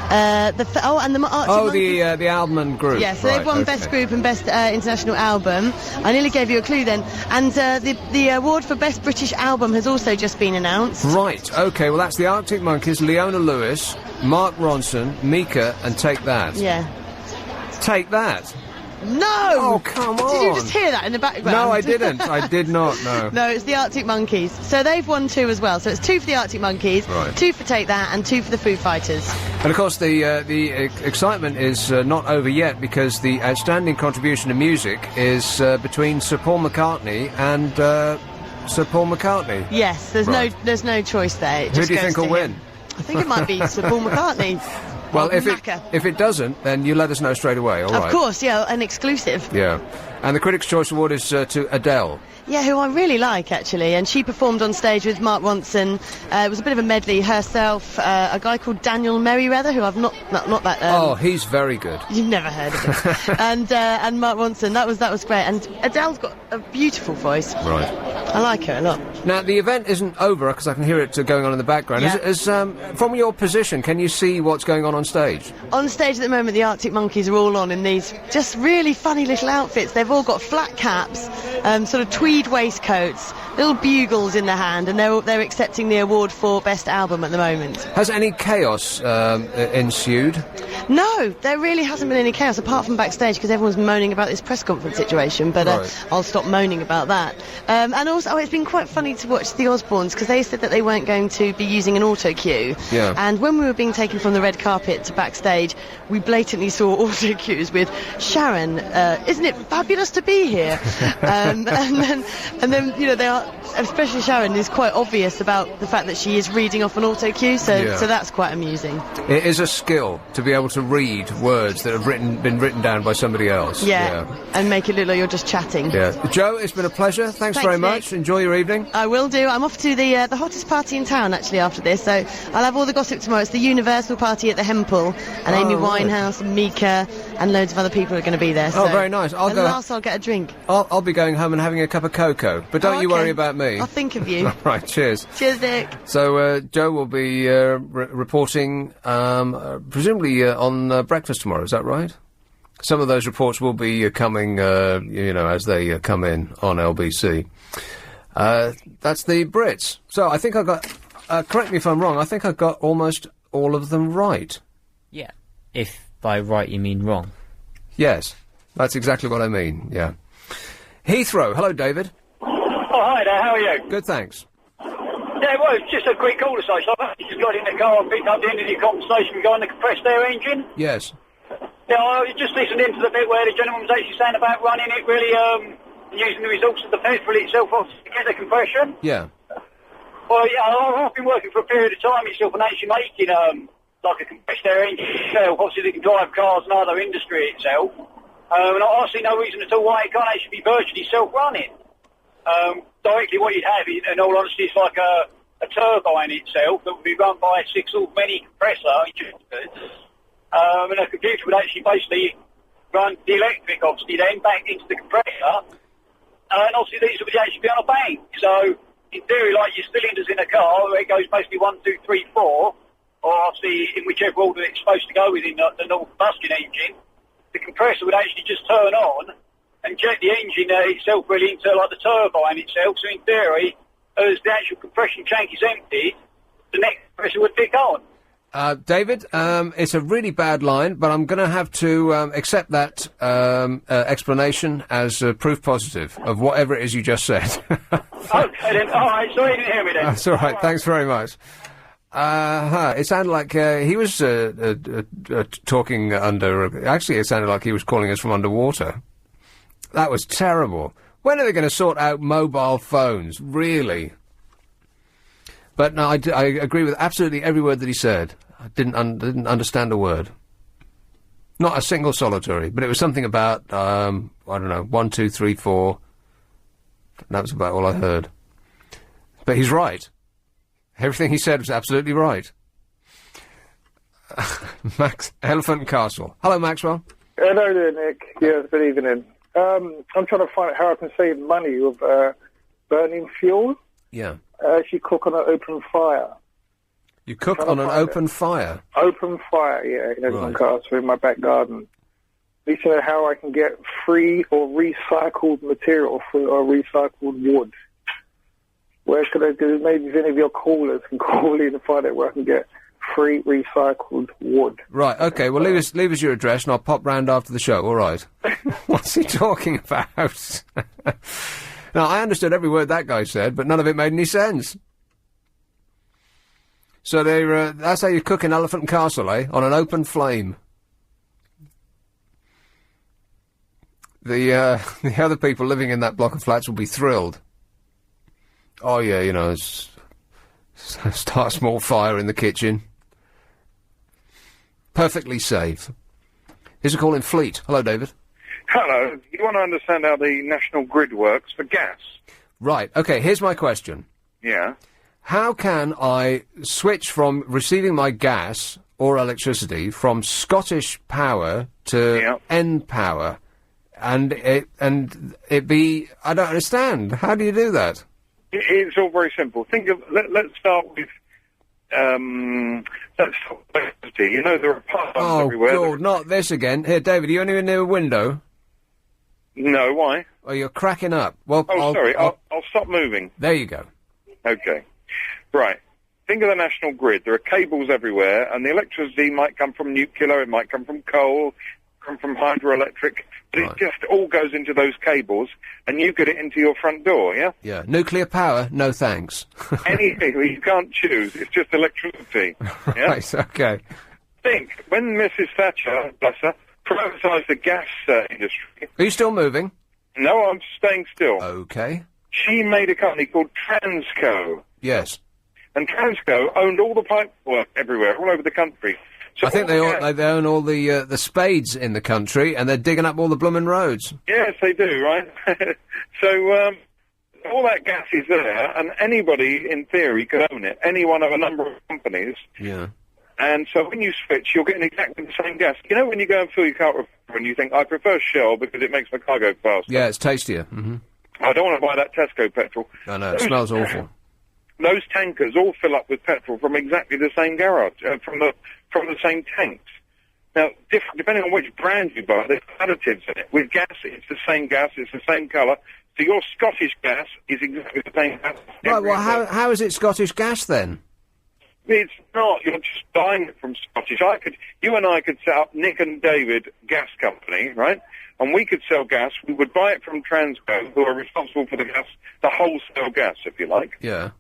The album and group. Yes, so right, they've won Best Group and Best International Album. I nearly gave you a clue then. And the award for Best British Album has also just been announced. Right, okay, well that's the Arctic Monkeys, Leona Lewis, Mark Ronson, Mika, and Take That. Yeah. Take That? No! Oh, come on! Did you just hear that in the background? No, I didn't. I did not, no. No, it's the Arctic Monkeys. So they've won 2 as well. So it's 2 for the Arctic Monkeys, right. 2 for Take That, and 2 for the Foo Fighters. And of course the excitement is not over yet because the outstanding contribution to music is between Sir Paul McCartney and Sir Paul McCartney. Yes, there's no choice there. It Who just do you goes think will to win? him. I think it might be Sir Paul McCartney. Well, if it doesn't, then you let us know straight away, all right? Of course, yeah, an exclusive. Yeah. And the Critics' Choice Award is to Adele. Yeah, who I really like, actually. And she performed on stage with Mark Ronson. It was a bit of a medley. Herself, a guy called Daniel Merriweather, who I've not that... oh, he's very good. You've never heard of him. and Mark Ronson, that was great. And Adele's got a beautiful voice. Right. I like her a lot. Now, the event isn't over, because I can hear it going on in the background. Yeah. From your position, can you see what's going on stage? On stage at the moment, the Arctic Monkeys are all on in these just really funny little outfits. They've all got flat caps, sort of tweed waistcoats, little bugles in their hand, and they're accepting the award for Best Album at the moment. Has any chaos ensued? No, there really hasn't been any chaos, apart from backstage, because everyone's moaning about this press conference situation, but I'll stop moaning about that. And also, it's been quite funny to watch the Osbournes, because they said that they weren't going to be using an auto cue. Yeah. And when we were being taken from the red carpet to backstage, we blatantly saw auto cues with Sharon, isn't it fabulous to be here? And then, you know, they are, especially Sharon, is quite obvious about the fact that she is reading off an auto cue, so that's quite amusing. It is a skill to be able to read words that have been written down by somebody else. Yeah, and make it look like you're just chatting. Yeah. Joe, it's been a pleasure. Thanks very much. Nick. Enjoy your evening. I will do. I'm off to the hottest party in town, actually, after this, so I'll have all the gossip tomorrow. It's the Universal party at the Hempel, and Amy Winehouse and Mika and loads of other people are going to be there. So very nice. I'll get a drink. I'll be going home and having a cup of cocoa, but don't you worry about me. I'll think of you. Right, cheers. Cheers, Nick. So, Joe will be reporting, presumably on Breakfast tomorrow, is that right? Some of those reports will be coming, as they come in on LBC. That's the Brits. So, I think I got, correct me if I'm wrong, I think I got almost all of them right. Yeah, if by right you mean wrong. Yes, that's exactly what I mean, yeah. Heathrow, hello, David. Oh, hi there, how are you? Good, thanks. Yeah, well, it's just a quick call to say, so I've just got in the car and picked up the end of your conversation regarding the compressed air engine. Yes. Yeah, I was just listening to the bit where the gentleman was actually saying about running it really, using the results of the petrol itself to get the compression. Yeah. Well, yeah, I've been working for a period of time myself and actually making, like a compressed air engine itself. Obviously, they can drive cars and other industry itself. And I see no reason at all why it can't actually be virtually self-running. Directly what you'd have, in all honesty, is like a turbine itself that would be run by a 6-valve mini compressor, and a computer would actually basically run the electric, obviously, then back into the compressor, and obviously these would actually be on a bank. So, in theory, like your cylinders in a car, where it goes basically 1, 2, 3, 4, or obviously in whichever order it's supposed to go within the normal combustion engine, the compressor would actually just turn on and jet the engine itself really into like the turbine itself. So in theory, as the actual compression tank is emptied, the next compressor would kick on. David, it's a really bad line, but I'm going to have to accept that explanation as proof positive of whatever it is you just said. Okay then, alright, sorry you didn't hear me then. That's all right, thanks very much. It sounded like he was talking under... Actually, it sounded like he was calling us from underwater. That was terrible. When are they going to sort out mobile phones? Really? But no, I agree with absolutely every word that he said. I didn't understand a word. Not a single solitary, but it was something about, I don't know, 1, 2, 3, 4. That was about all I heard. But he's right. Everything he said was absolutely right. Max, Elephant Castle. Hello, Maxwell. Hello there, Nick. Yes, good evening. I'm trying to find out how I can save money with burning fuel. Yeah. I actually cook on an open fire. You cook on an open fire? Open fire, yeah, in Elephant Castle in my back garden. I need to know how I can get free or recycled material or recycled wood. Where could I do? Maybe if any of your callers can call in and find out where I can get free recycled wood. Right, okay, well, leave us your address and I'll pop round after the show, all right? What's he talking about? Now, I understood every word that guy said, but none of it made any sense. So that's how you cook in Elephant Castle, eh? On an open flame. The other people living in that block of flats will be thrilled. Oh, yeah, you know, start a small fire in the kitchen. perfectly safe. Here's a call in Fleet. Hello, David. Hello. You want to understand how the national grid works for gas? Right, OK, here's my question. Yeah. How can I switch from receiving my gas or electricity from Scottish Power to N Power, and it be? I don't understand. How do you do that? It's all very simple. Think of let's start with electricity. You know there are pylons everywhere. Oh God, not this again. Here, David, are you only near a window? No, why? Oh, you're cracking up. Well, sorry. I'll stop moving. There you go. Okay. Right. Think of the national grid. There are cables everywhere, and the electricity might come from nuclear, it might come from coal, come from hydroelectric, but it just all goes into those cables, and you get it into your front door, yeah? Yeah. Nuclear power, no thanks. Anything, you can't choose. It's just electricity. Yeah? Right, okay. Think, when Mrs. Thatcher, bless her, privatised the gas industry... Are you still moving? No, I'm staying still. Okay. She made a company called Transco. Yes. And Transco owned all the pipework everywhere, all over the country. So I think they own all the spades in the country, and they're digging up all the blooming roads. Yes, they do, right? So all that gas is there, and anybody, in theory, could own it. Any one of a number of companies. Yeah. And so when you switch, you're getting exactly the same gas. You know when you go and fill your car with petrol and you think, I prefer Shell because it makes my car go faster. Yeah, it's tastier. Mm-hmm. I don't want to buy that Tesco petrol. I know, it smells awful. Those tankers all fill up with petrol from exactly the same garage, from the same tanks. Now, depending on which brand you buy, there's additives in it. With gas, it's the same gas, it's the same colour. So your Scottish gas is exactly the same gas. Right, well, how is it Scottish gas, then? It's not. You're just buying it from Scottish. You and I could set up Nick and David Gas Company, right? And we could sell gas. We would buy it from Transco, who are responsible for the gas, the wholesale gas, if you like. Yeah.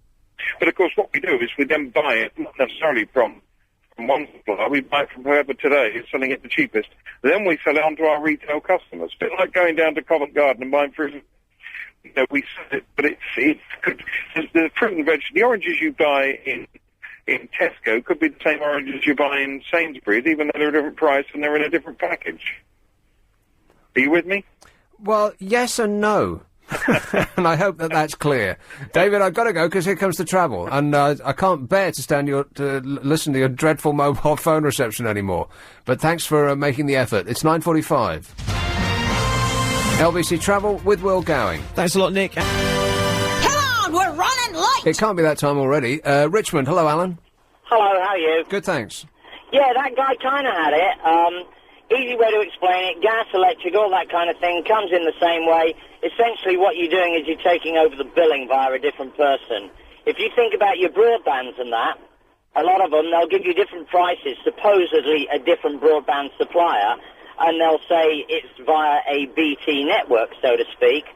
But of course, what we do is we then buy it, not necessarily from one supplier. We buy it from whoever today is selling it the cheapest. Then we sell it on to our retail customers. A bit like going down to Covent Garden and buying fruit. You know, we sell it, but it's good. The fruit and veg, the oranges you buy in Tesco could be the same oranges you buy in Sainsbury's, even though they're a different price and they're in a different package. Are you with me? Well, yes and no. And I hope that's clear. David, I've got to go because here comes the travel, and I can't bear to listen to your dreadful mobile phone reception anymore. But thanks for making the effort. It's 9:45. LBC Travel with Will Gowing. Thanks a lot, Nick. Come on, we're running late. It can't be that time already. Richmond, hello, Alan. Hello, how are you? Good, thanks. Yeah, that guy kind of had it. Easy way to explain it. Gas, electric, all that kind of thing comes in the same way. Essentially what you're doing is you're taking over the billing via a different person. If you think about your broadbands and that, a lot of them, they'll give you different prices, supposedly a different broadband supplier, and they'll say it's via a BT network, so to speak.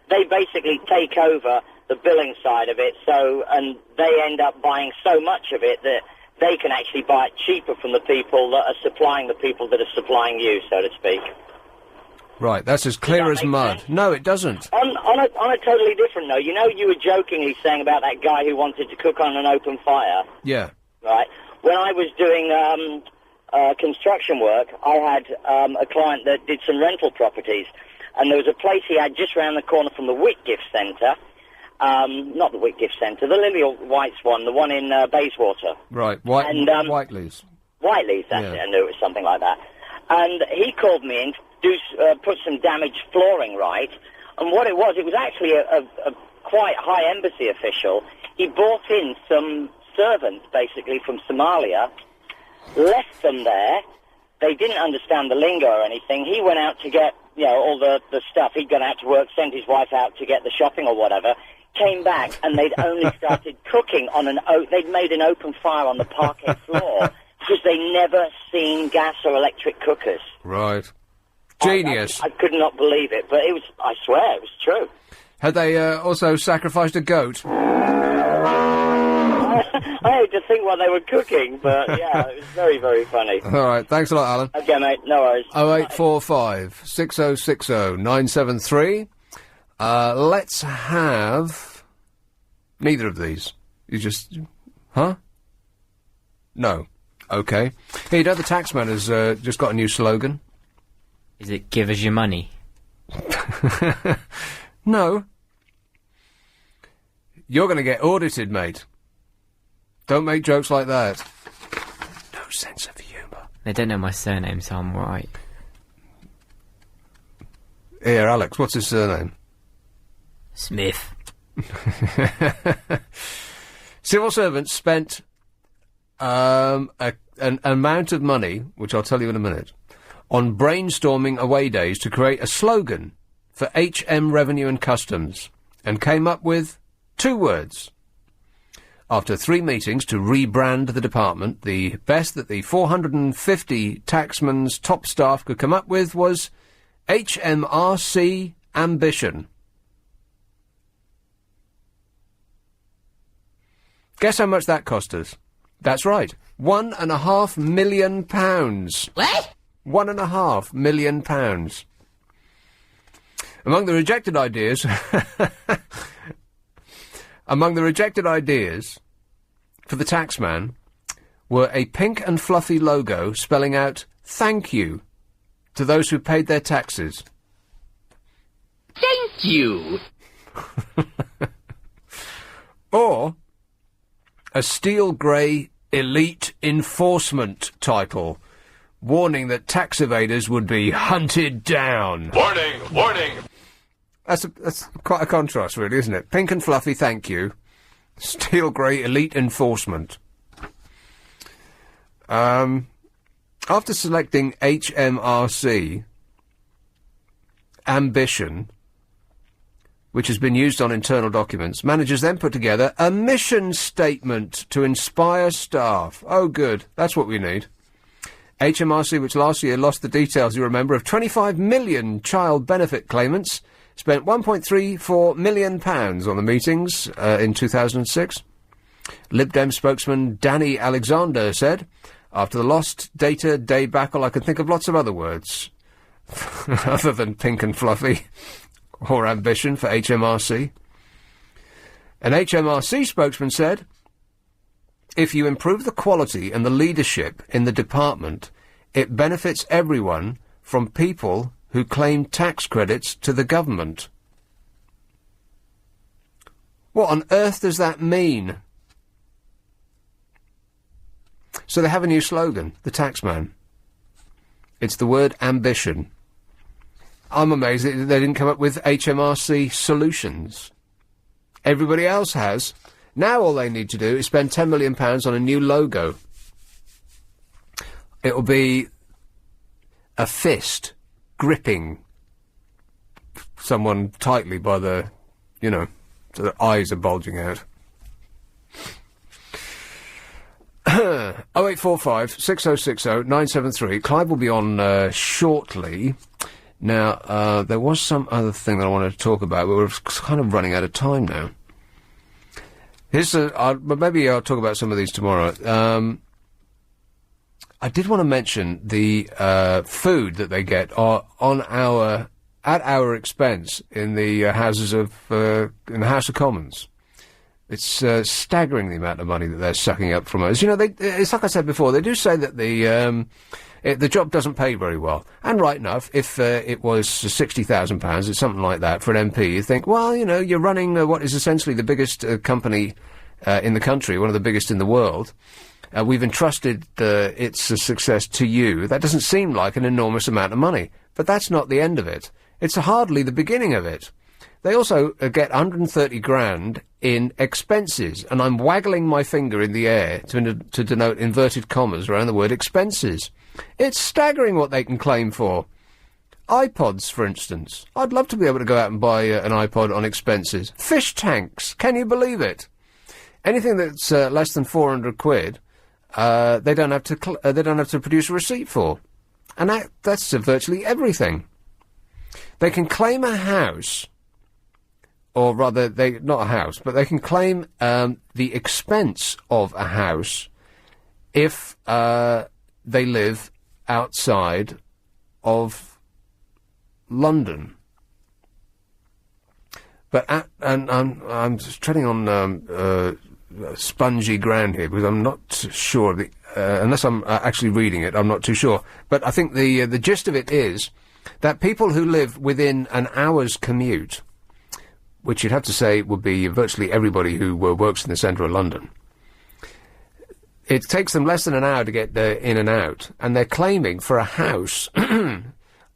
They basically take over the billing side of it, and they end up buying so much of it that they can actually buy it cheaper from the people that are supplying the people that are supplying you, so to speak. Right, that's as clear as mud. No, it doesn't. On a totally different note, you know, you were jokingly saying about that guy who wanted to cook on an open fire. Yeah. Right. When I was doing construction work, I had a client that did some rental properties, and there was a place he had just round the corner from the Whitgift Centre. Not the Whitgift Centre, the Lily White's one, the one in Bayswater. Right, Whiteley's. Whiteley's, that's it, I knew it was something like that. And he called me in to put some damaged flooring right, and what it was actually a quite high embassy official. He brought in some servants, basically, from Somalia, left them there. They didn't understand the lingo or anything. He went out to get, all the stuff. He'd gone out to work, sent his wife out to get the shopping or whatever, came back, and they'd only started cooking on they'd made an open fire on the parquet floor because they never seen gas or electric cookers. Right. Genius. I could not believe it, but I swear, it was true. Had they also sacrificed a goat? I had to think what they were cooking, but yeah, it was very, very funny. All right, thanks a lot, Alan. Okay, mate, no worries. 0845 6060 973. Let's have neither of these. You just... Huh? No. OK. Hey, you know the Taxman has just got a new slogan? Is it give us your money? No. You're going to get audited, mate. Don't make jokes like that. No sense of humour. They don't know my surname, so I'm right. Here, Alex, what's his surname? Smith. Civil servants spent an amount of money, which I'll tell you in a minute, on brainstorming away days to create a slogan for HM Revenue and Customs, and came up with 2 words. After 3 meetings to rebrand the department, the best that the 450 taxman's top staff could come up with was HMRC Ambition. Guess how much that cost us? That's right, £1.5 million. What? £1.5 million. Among the rejected ideas... Among the rejected ideas for the Taxman were a pink and fluffy logo spelling out "Thank you" to those who paid their taxes. Thank you. Or a steel grey elite enforcement title, warning that tax evaders would be hunted down. Warning! Warning! That's quite a contrast, really, isn't it? Pink and fluffy, thank you. Steel grey elite enforcement. After selecting HMRC Ambition, which has been used on internal documents, managers then put together a mission statement to inspire staff. Oh, good. That's what we need. HMRC, which last year lost the details, you remember, of 25 million child benefit claimants, spent £1.34 million on the meetings in 2006. Lib Dem spokesman Danny Alexander said, "After the lost data debacle, I could think of lots of other words other than pink and fluffy or ambition for HMRC." An HMRC spokesman said, "If you improve the quality and the leadership in the department, it benefits everyone from people who claim tax credits to the government." What on earth does that mean? So they have a new slogan, the Taxman. It's the word ambition. I'm amazed that they didn't come up with HMRC solutions. Everybody else has. Now all they need to do is spend £10 million on a new logo. It'll be a fist gripping someone tightly by the, so their eyes are bulging out. 0845 6060 973. Clive will be on shortly. Now, there was some other thing that I wanted to talk about, but we're kind of running out of time now. Maybe I'll talk about some of these tomorrow. I did want to mention the food that they get at our expense in the Houses of in the House of Commons. It's staggering the amount of money that they're sucking up from us. It's like I said before. They do say that the job doesn't pay very well, and right enough. If it was £60,000, it's something like that for an MP. You think, well, you're running what is essentially the biggest company in the country, one of the biggest in the world. We've entrusted its success to you. That doesn't seem like an enormous amount of money, but that's not the end of it. It's hardly the beginning of it. They also get 130 grand in expenses, and I'm waggling my finger in the air to denote inverted commas around the word expenses. It's staggering what they can claim for. iPods, for instance. I'd love to be able to go out and buy an iPod on expenses. Fish tanks. Can you believe it? Anything that's less than 400 quid, they don't have to produce a receipt for, and that's virtually everything. They can claim a house, or rather, not a house, but they can claim the expense of a house if they live outside of London. But I'm just treading on spongy ground here because I'm not sure of the unless I'm actually reading it, I'm not too sure. But I think the gist of it is that people who live within an hour's commute, which you'd have to say would be virtually everybody who works in the centre of London, it takes them less than an hour to get in and out, and they're claiming for a house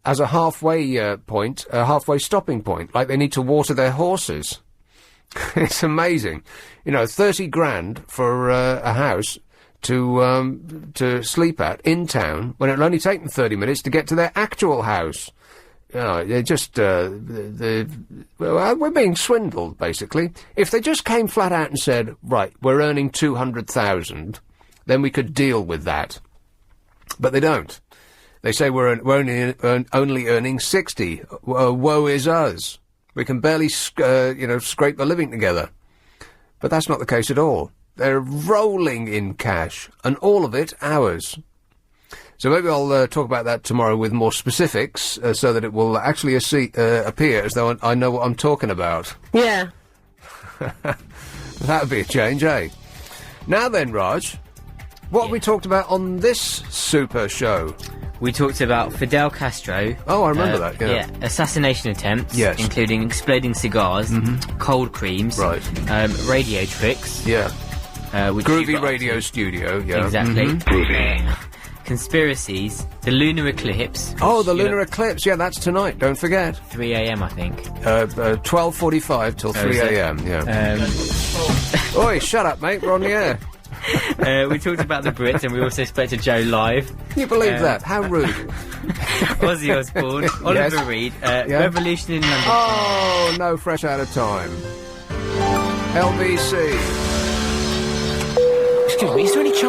as a halfway point, a halfway stopping point, like they need to water their horses. It's amazing. 30 grand for a house to sleep at in town, when it'll only take them 30 minutes to get to their actual house. They're just, we're being swindled, basically. If they just came flat out and said, right, we're earning 200,000, then we could deal with that. But they don't. They say we're only earning 60. Woe is us. We can barely, scrape a living together. But that's not the case at all. They're rolling in cash, and all of it ours. So maybe I'll talk about that tomorrow with more specifics, so that it will actually appear as though I know what I'm talking about. Yeah. That would be a change, eh? Now then, Raj, what have we talked about on this super show? We talked about Fidel Castro. Oh, I remember that, yeah. Assassination attempts, yes, including exploding cigars, cold creams, right, radio tricks. Yeah. Groovy radio studio, yeah. Exactly. Groovy. Conspiracies, the lunar eclipse. Oh, the lunar eclipse, yeah, that's tonight, don't forget. 3 a.m, I think. 12:45 till 3 a.m, yeah. Oi, shut up, mate, we're on the air. We talked about the Brits, and we also spoke to Joe live. Can you believe that? How rude. Ozzy Osbourne, Oliver Reed, Revolution in London. Oh, no, fresh out of time. LBC. Excuse me, is there any chance